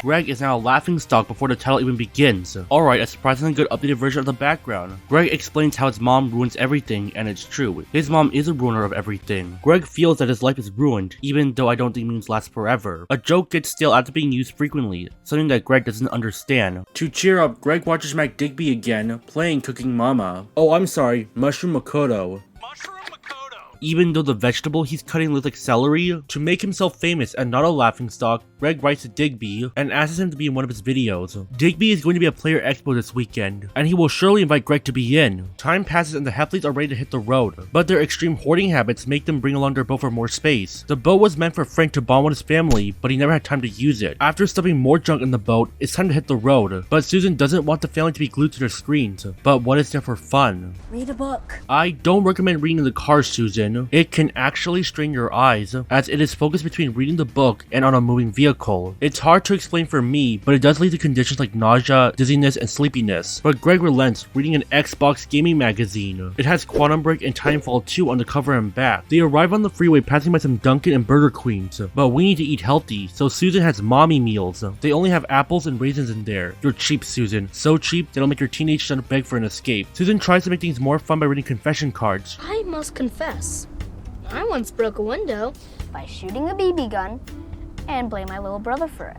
Greg is now a laughingstock before the title even begins. Alright, a surprisingly good updated version of the background. Greg explains how his mom ruins everything, and it's true. His mom is a ruiner of everything. Greg feels that his life is ruined, even though I don't think memes last forever. A joke gets stale after being used frequently, something that Greg doesn't understand. To cheer up, Greg watches McDigby again, playing Cooking Mama. Oh, I'm sorry, Mushroom Makoto. Even though the vegetable he's cutting looks like celery, to make himself famous and not a laughingstock, Greg writes to Digby and asks him to be in one of his videos. Digby is going to be a player expo this weekend, and he will surely invite Greg to be in. Time passes and the Heffleys are ready to hit the road, but their extreme hoarding habits make them bring along their boat for more space. The boat was meant for Frank to bond with his family, but he never had time to use it. After stuffing more junk in the boat, it's time to hit the road, but Susan doesn't want the family to be glued to their screens. But what is there for fun? Read a book. I don't recommend reading in the car, Susan. It can actually strain your eyes, as it is focused between reading the book and on a moving vehicle. It's hard to explain for me, but it does lead to conditions like nausea, dizziness, and sleepiness. But Greg relents, reading an Xbox gaming magazine. It has Quantum Break and Timefall 2 on the cover and back. They arrive on the freeway passing by some Dunkin' and Burger Queens, but we need to eat healthy, so Susan has mommy meals. They only have apples and raisins in there. You're cheap, Susan. So cheap, that'll make your teenage son beg for an escape. Susan tries to make things more fun by reading confession cards. I must confess, I once broke a window By shooting a BB gun and blame my little brother for it.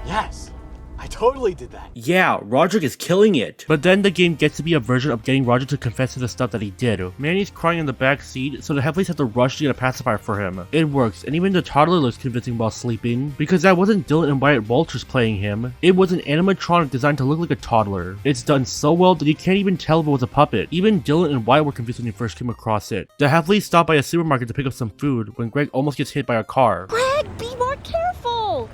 Yes, I totally did that. Yeah, Rodrick is killing it. But then the game gets to be a version of getting Rodrick to confess to the stuff that he did. Manny's crying in the back seat, so the Heffleys have to rush to get a pacifier for him. It works, and even the toddler looks convincing while sleeping, because that wasn't Dylan and Wyatt Walters playing him. It was an animatronic designed to look like a toddler. It's done so well that you can't even tell if it was a puppet. Even Dylan and Wyatt were confused when you first came across it. The Heffleys stop by a supermarket to pick up some food when Greg almost gets hit by a car. Greg, be more careful!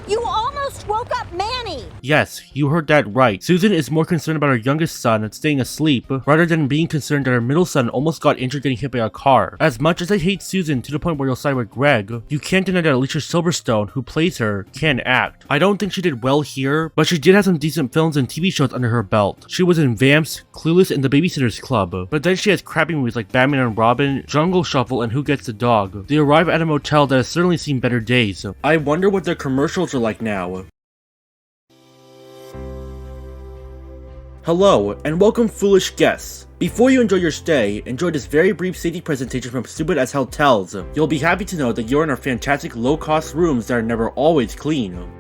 You almost woke up Manny! Yes, you heard that right. Susan is more concerned about her youngest son staying asleep, rather than being concerned that her middle son almost got injured getting hit by a car. As much as I hate Susan to the point where you'll side with Greg, you can't deny that Alicia Silverstone, who plays her, can act. I don't think she did well here, but she did have some decent films and TV shows under her belt. She was in Vamps, Clueless, and The Babysitter's Club, but then she has crappy movies like Batman and Robin, Jungle Shuffle, and Who Gets the Dog. They arrive at a motel that has certainly seen better days. I wonder what their commercials are like now. Hello, and welcome foolish guests. Before you enjoy your stay, enjoy this very brief safety presentation from Stupid as Hotels. You'll be happy to know that you're in our fantastic low-cost rooms that are never always clean.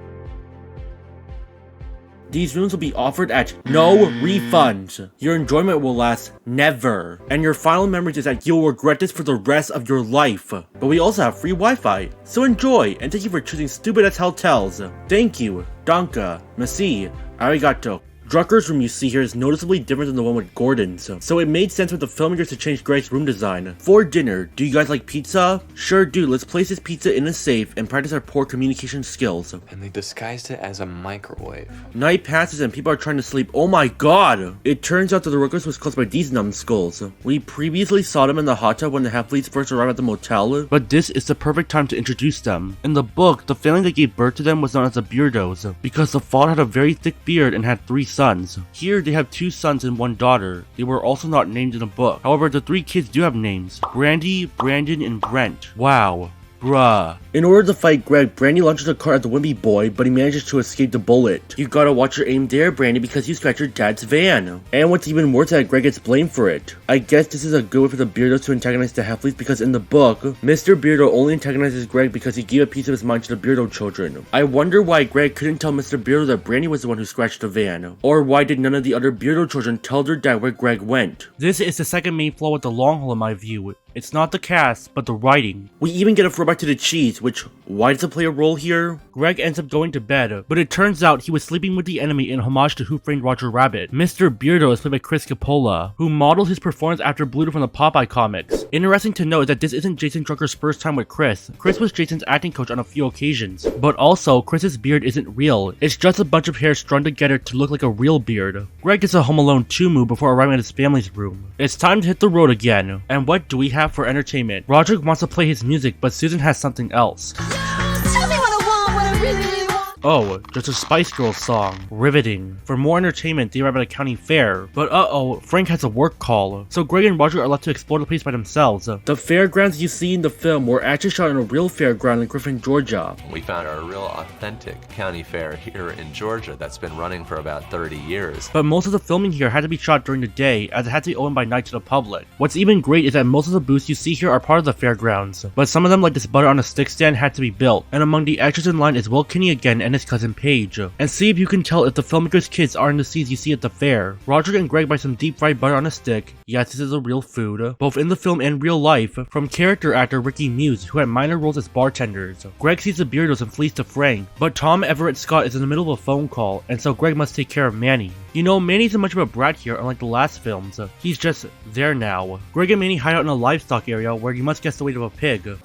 These rooms will be offered at no refunds. Your enjoyment will last never. And your final memories is that you'll regret this for the rest of your life. But we also have free Wi-Fi. So enjoy, and thank you for choosing Stupid as Hotels. Thank you. Danke. Merci. Arigato. Drucker's room you see here is noticeably different than the one with Gordon's, so it made sense with the filmmakers to change Greg's room design. For dinner, do you guys like pizza? Sure do, let's place this pizza in a safe and practice our poor communication skills. And they disguised it as a microwave. Night passes and people are trying to sleep. Oh my god! It turns out that the workers was caused by these numbskulls. We previously saw them in the hot tub when the Heffleys first arrived at the motel, but this is the perfect time to introduce them. In the book, the family that gave birth to them was known as the Beardos, because the father had a very thick beard and had 3 sons. Here they have 2 sons and 1 daughter. They were also not named in the book. However, the 3 kids do have names: Brandy, Brandon, and Brent. Wow. Bruh. In order to fight Greg, Brandy launches a car at the Wimpy boy, but he manages to escape the bullet. You gotta watch your aim there, Brandy, because you scratched your dad's van. And what's even worse is that Greg gets blamed for it. I guess this is a good way for the Beardos to antagonize the Heffleys, because in the book, Mr. Beardo only antagonizes Greg because he gave a piece of his mind to the Beardo children. I wonder why Greg couldn't tell Mr. Beardo that Brandy was the one who scratched the van. Or why did none of the other Beardo children tell their dad where Greg went? This is the second main flaw with the long haul in my view. It's not the cast, but the writing. We even get a throwback to the cheese, which, why does it play a role here? Greg ends up going to bed, but it turns out he was sleeping with the enemy in homage to Who Framed Roger Rabbit. Mr. Beardo is played by Chris Coppola, who modeled his performance after Bluto from the Popeye comics. Interesting to note is that this isn't Jason Drucker's first time with Chris. Chris was Jason's acting coach on a few occasions. But also, Chris's beard isn't real. It's just a bunch of hair strung together to look like a real beard. Greg gets a Home Alone 2 move before arriving at his family's room. It's time to hit the road again. And what do we have for entertainment? Rodrick wants to play his music, but Susan has something else. Tell me what I want, what I really, really want. Oh, just a Spice Girls song. Riveting. For more entertainment, they arrive at a county fair. But uh-oh, Frank has a work call. So Greg and Rodrick are left to explore the place by themselves. The fairgrounds you see in the film were actually shot in a real fairground in Griffin, Georgia. We found a real authentic county fair here in Georgia that's been running for about 30 years. But most of the filming here had to be shot during the day, as it had to be opened by night to the public. What's even great is that most of the booths you see here are part of the fairgrounds, but some of them, like this butter on a stick stand, had to be built. And among the extras in line is Will Kinney again and his cousin Paige. And see if you can tell if the filmmaker's kids are in the scenes you see at the fair. Rodrick and Greg buy some deep fried butter on a stick. Yes, this is a real food, both in the film and real life, from character actor Ricky Muse, who had minor roles as bartenders. Greg sees the Beardos and flees to Frank, but Tom Everett Scott is in the middle of a phone call, and so Greg must take care of Manny. You know, Manny isn't much of a brat here, unlike the last films. He's just there now. Greg and Manny hide out in a livestock area where you must guess the weight of a pig.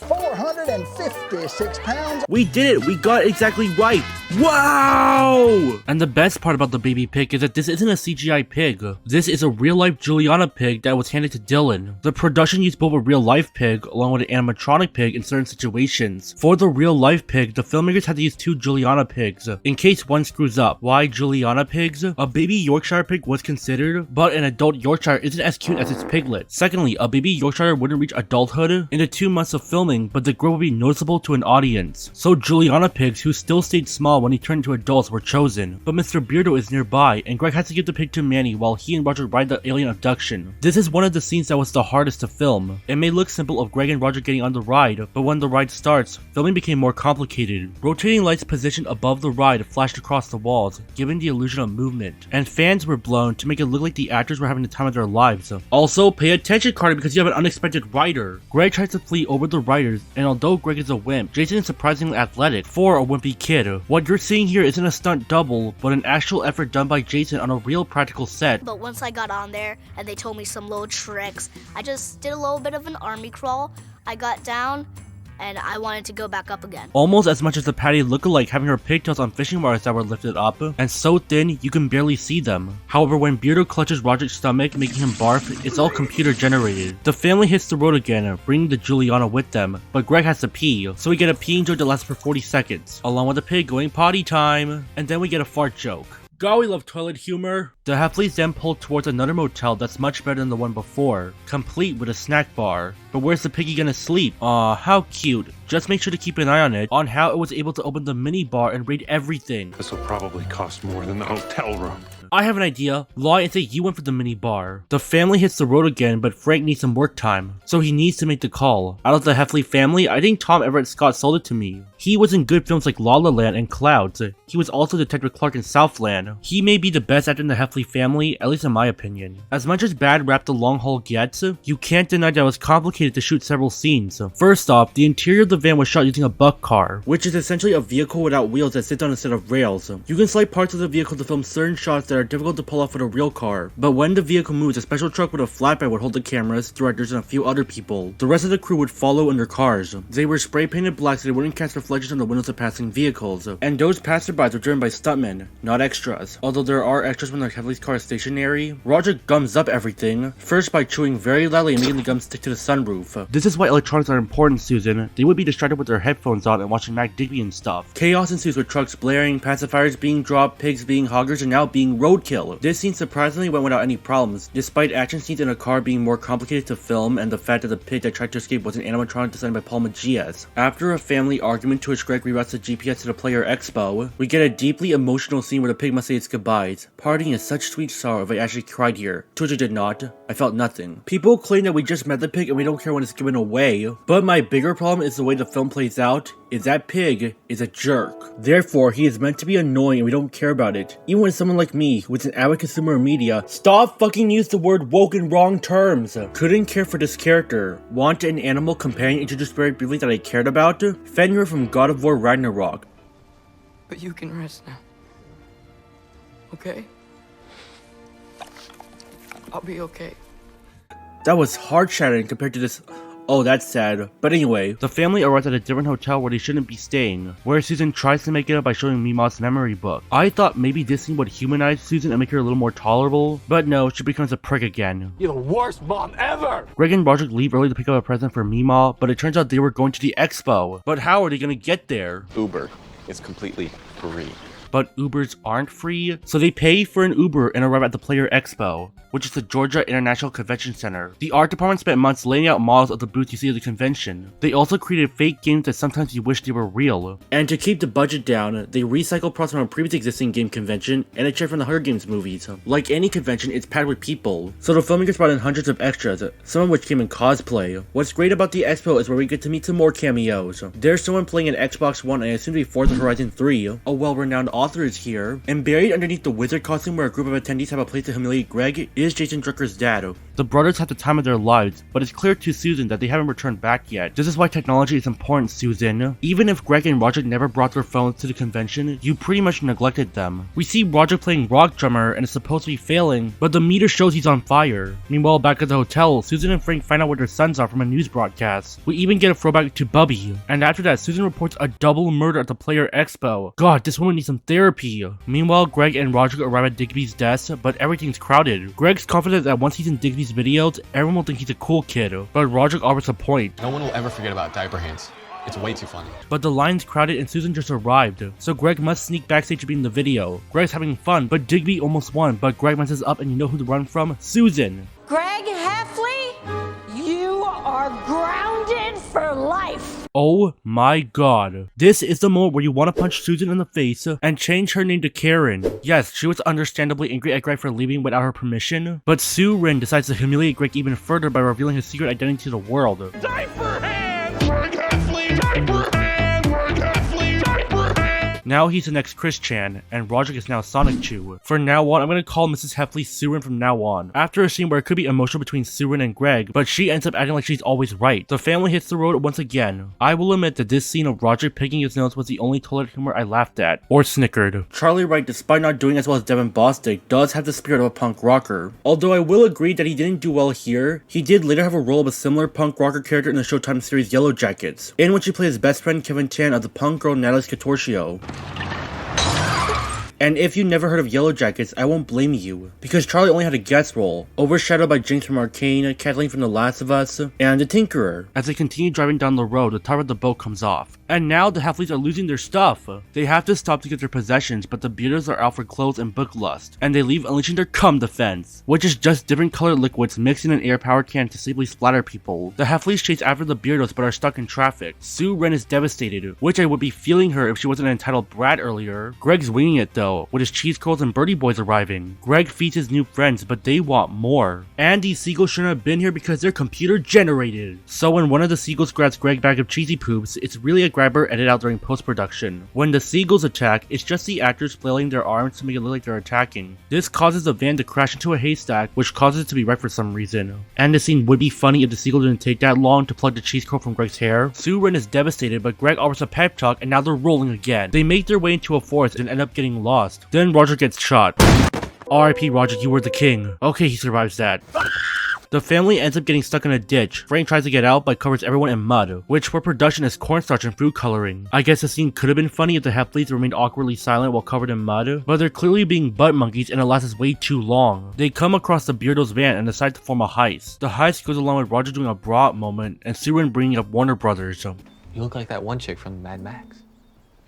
456 pounds. We did it! We got it exactly right! Wow! And the best part about the baby pig is that this isn't a CGI pig. This is a real-life Juliana pig that was handed to Dylan. The production used both a real-life pig along with an animatronic pig in certain situations. For the real-life pig, the filmmakers had to use 2 Juliana pigs, in case one screws up. Why Juliana pigs? A baby Yorkshire pig was considered, but an adult Yorkshire isn't as cute as its piglet. Secondly, a baby Yorkshire wouldn't reach adulthood in the 2 months of filming, but the growth would be noticeable to an audience. So Juliana pigs, who still stayed small when he turned into adults, were chosen. But Mr. Beardo is nearby, and Greg has to give the pig to Manny while he and Roger ride the alien abduction. This is one of the scenes that was the hardest to film. It may look simple of Greg and Roger getting on the ride, but when the ride starts, filming became more complicated. Rotating lights positioned above the ride flashed across the walls, giving the illusion of movement. And fans were blown to make it look like the actors were having the time of their lives. Also, pay attention, Carter, because you have an unexpected rider. Greg tries to flee over the riders, and although Greg is a wimp, Jason is surprisingly athletic for a wimpy kid. What you're seeing here isn't a stunt double, but an actual effort done by Jason on a real practical set. But once I got on there and they told me some little tricks, I just did a little bit of an army crawl. I got down and I wanted to go back up again. Almost as much as the Patty look-alike, having her pigtails on fishing wires that were lifted up, and so thin you can barely see them. However, when Beardo clutches Rodrick's stomach, making him barf, it's all computer generated. The family hits the road again, bringing the Juliana with them, but Greg has to pee, so we get a peeing joke that lasts for 40 seconds, along with the pig going potty time, and then we get a fart joke. God, we love toilet humor. The Heffleys then pull towards another motel that's much better than the one before, complete with a snack bar. But where's the piggy gonna sleep? Aw, how cute. Just make sure to keep an eye on it, on how it was able to open the mini bar and raid everything. This will probably cost more than the hotel room. I have an idea. Lie and say you went for the mini bar. The family hits the road again, but Frank needs some work time, so he needs to make the call. Out of the Heffley family, I think Tom Everett Scott sold it to me. He was in good films like La La Land and Clouds. He was also Detective Clark in Southland. He may be the best actor in the Heffley family, at least in my opinion. As much as bad rap the long haul gets, you can't deny that it was complicated to shoot several scenes. First off, the interior of the van was shot using a buck car, which is essentially a vehicle without wheels that sits on a set of rails. You can slide parts of the vehicle to film certain shots that are difficult to pull off with a real car, but when the vehicle moves, a special truck with a flatbed would hold the cameras, directors, and a few other people. The rest of the crew would follow in their cars. They were spray painted black so they wouldn't catch reflections on the windows of passing vehicles, and those passerbys were driven by stuntmen, not extras. Although there are extras when the Heffley's car is stationary, Roger gums up everything, first by chewing very loudly and making the gum stick to the sunroof. This is why electronics are important, Susan. They would be distracted with their headphones on and watching Mac Digby and stuff. Chaos ensues with trucks blaring, pacifiers being dropped, pigs being hoggers, and now being roadkill. This scene surprisingly went without any problems, despite action scenes in a car being more complicated to film and the fact that the pig that tried to escape was an animatronic designed by Paul Macias. After a family argument to which Greg reroutes the GPS to the player expo, we get a deeply emotional scene where the pig must say its goodbyes. Parting is such sweet sorrow if I actually cried here. To which I did not. I felt nothing. People claim that we just met the pig and we don't care when it's given away, but my bigger problem is the way the film plays out. Is that pig is a jerk. Therefore, he is meant to be annoying and we don't care about it. Even when someone like me, who is an avid consumer of media, stop fucking use the word woke in wrong terms. Couldn't care for this character. Want an animal companion introduced very briefly that I cared about? Fenrir from God of War Ragnarok. But you can rest now. Okay? I'll be okay. That was heart-shattering compared to this. Oh, that's sad. But anyway, the family arrives at a different hotel where they shouldn't be staying, where Susan tries to make it up by showing Mima's memory book. I thought maybe this scene would humanize Susan and make her a little more tolerable, but no, she becomes a prick again. You're the worst mom ever! Greg and Rodrick leave early to pick up a present for Mima, but it turns out they were going to the expo. But how are they gonna get there? Uber. is completely free. But Ubers aren't free, so they pay for an Uber and arrive at the Player Expo, which is the Georgia International Convention Center. The art department spent months laying out models of the booths you see at the convention. They also created fake games that sometimes you wish they were real. And to keep the budget down, they recycled props from a previous existing game convention and a chair from the Hunger Games movies. Like any convention, it's packed with people, so the filmmakers brought in hundreds of extras, some of which came in cosplay. What's great about the expo is where we get to meet some more cameos. There's someone playing an Xbox One and I assume to be Forza Horizon 3, a well-renowned author is here, and buried underneath the wizard costume where a group of attendees have a place to humiliate Greg is Jason Drucker's dad. The brothers have the time of their lives, but it's clear to Susan that they haven't returned back yet. This is why technology is important, Susan. Even if Greg and Rodrick never brought their phones to the convention, you pretty much neglected them. We see Rodrick playing rock drummer and is supposed to be failing, but the meter shows he's on fire. Meanwhile, back at the hotel, Susan and Frank find out where their sons are from a news broadcast. We even get a throwback to Bubby, and after that, Susan reports a double murder at the Player Expo. God, this woman needs some therapy. Meanwhile, Greg and Rodrick arrive at Digby's desk, but everything's crowded. Greg's confident that once he's in Digby's videos, everyone will think he's a cool kid, but Rodrick offers a point. No one will ever forget about Diaper Hands. It's way too funny. But the line's crowded and Susan just arrived, so Greg must sneak backstage to be in the video. Greg's having fun, but Digby almost won, but Greg messes up and you know who to run from? Susan! Greg Heffley, you are grounded for life. Oh my god. This is the moment where you want to punch Susan in the face and change her name to Karen. Yes, she was understandably angry at Greg for leaving without her permission, but Sue Rin decides to humiliate Greg even further by revealing his secret identity to the world. Diaper hands! We're Heffley! Diaper hands! We're Heffley! Diaper hands! Now he's the next Chris Chan, and Rodrick is now Sonic Chew. For now on, I'm gonna call Mrs. Heffley Surin from now on. After a scene where it could be emotional between Surin and Greg, but she ends up acting like she's always right. The family hits the road once again. I will admit that this scene of Rodrick picking his nose was the only toilet humor I laughed at, or snickered. Charlie Wright, despite not doing as well as Devin Bostic, does have the spirit of a punk rocker. Although I will agree that he didn't do well here, he did later have a role of a similar punk rocker character in the Showtime series Yellow Jackets, in which he played his best friend Kevin Chan of the punk girl Natalie Scatorcio. And if you never heard of Yellow Jackets, I won't blame you, because Charlie only had a guest role, overshadowed by Jinx from Arcane, Kathleen from The Last of Us, and the Tinkerer. As they continue driving down the road, the top of the boat comes off. And now the Heffleys are losing their stuff. They have to stop to get their possessions, but the Beaters are out for clothes and book lust, and they leave unleashing their cum defense, which is just different colored liquids mixed in an air power can to safely splatter people. The Heffleys chase after the Beardos but are stuck in traffic. Sue Ren is devastated, which I would be feeling her if she wasn't an entitled brat earlier. Greg's winging it though, with his cheese curls and birdie boys arriving. Greg feeds his new friends, but they want more. And these seagulls shouldn't have been here because they're computer generated. So when one of the seagulls grabs Greg's bag of cheesy poops, it's really a grabber edited out during post-production. When the seagulls attack, it's just the actors flailing their arms to make it look like they're attacking. This causes the van to crash into a haystack, which causes it to be wrecked for some reason. And the scene would be funny if the seagull didn't take that long to plug the cheese curl from Greg's hair. Sue Ren is devastated, but Greg offers a pep talk and now they're rolling again. They make their way into a forest and end up getting lost. Then Rodrick gets shot. R.I.P. Rodrick, you were the king. Okay, he survives that. The family ends up getting stuck in a ditch. Frank tries to get out but covers everyone in mud, which for production is cornstarch and food coloring. I guess the scene could have been funny if the Heffleys remained awkwardly silent while covered in mud, but they're clearly being butt monkeys and it lasts way too long. They come across the Beardos van and decide to form a heist. The heist goes along with Roger doing a bra moment and Surin bringing up Warner Brothers. You look like that one chick from Mad Max.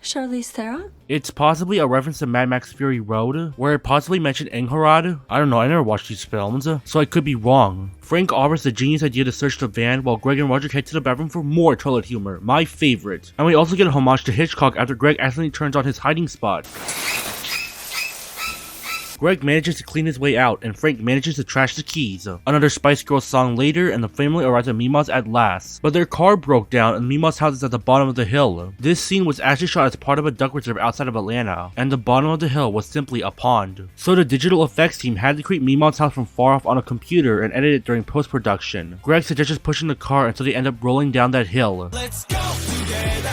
Charlize Theron? It's possibly a reference to Mad Max Fury Road, where it possibly mentioned Ingharad. I don't know, I never watched these films, so I could be wrong. Frank offers the genius idea to search the van, while Greg and Rodrick head to the bathroom for more toilet humor, my favorite. And we also get a homage to Hitchcock after Greg accidentally turns on his hiding spot. Greg manages to clean his way out, and Frank manages to trash the keys. Another Spice Girls song later, and the family arrives at Mima's at last. But their car broke down, and Mima's house is at the bottom of the hill. This scene was actually shot as part of a duck reserve outside of Atlanta, and the bottom of the hill was simply a pond. So the digital effects team had to create Mima's house from far off on a computer and edit it during post-production. Greg suggests pushing the car until they end up rolling down that hill. Let's go together,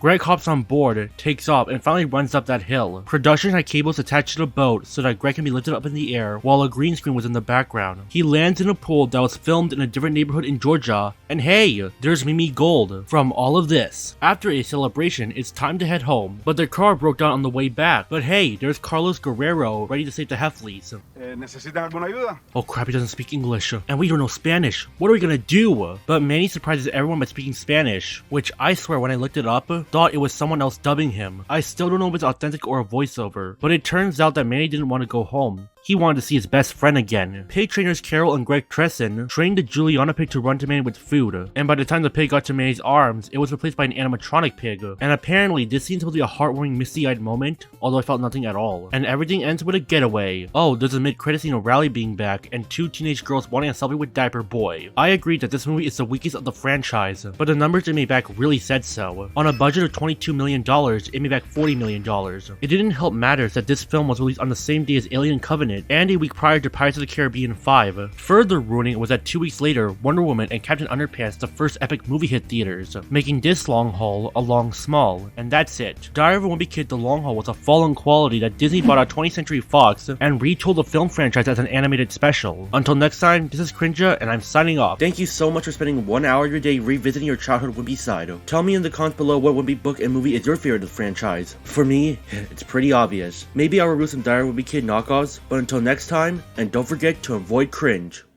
Greg hops on board, takes off, and finally runs up that hill. Production had cables attached to the boat so that Greg can be lifted up in the air while a green screen was in the background. He lands in a pool that was filmed in a different neighborhood in Georgia, and hey, there's Mimi Gold. From all of this, after a celebration, it's time to head home, but their car broke down on the way back. But hey, there's Carlos Guerrero ready to save the Heffleys. ¿Necesitan alguna ayuda? Oh crap, he doesn't speak English, and we don't know Spanish. What are we gonna do? But Manny surprises everyone by speaking Spanish, which I swear when I looked it up, thought it was someone else dubbing him. I still don't know if it's authentic or a voiceover, but it turns out that Manny didn't want to go home. He wanted to see his best friend again. Pig trainers Carol and Greg Tresson trained the Juliana pig to run to Manny with food, and by the time the pig got to Manny's arms, it was replaced by an animatronic pig. And apparently, this seems to be a heartwarming, misty-eyed moment, although I felt nothing at all. And everything ends with a getaway. Oh, there's a mid-credit scene of Riley being back, and 2 teenage girls wanting a selfie with Diaper Boy. I agreed that this movie is the weakest of the franchise, but the numbers it made back really said so. On a budget of $22 million, it made back $40 million. It didn't help matters that this film was released on the same day as Alien Covenant, and a week prior to Pirates of the Caribbean 5. Further ruining was that 2 weeks later, Wonder Woman and Captain Underpants, the first epic movie, hit theaters, making this long haul a long small. And that's it. Diary of a Wimpy Kid: The Long Haul was a fallen quality that Disney bought out 20th Century Fox and retold the film franchise as an animated special. Until next time, this is Crinja, and I'm signing off. Thank you so much for spending 1 hour of your day revisiting your childhood Wimpy side. Tell me in the comments below what Wimpy book and movie is your favorite of the franchise. For me, it's pretty obvious. Maybe I'll review some Diary of a Wimpy Kid knockoffs, but until next time, and don't forget to avoid cringe.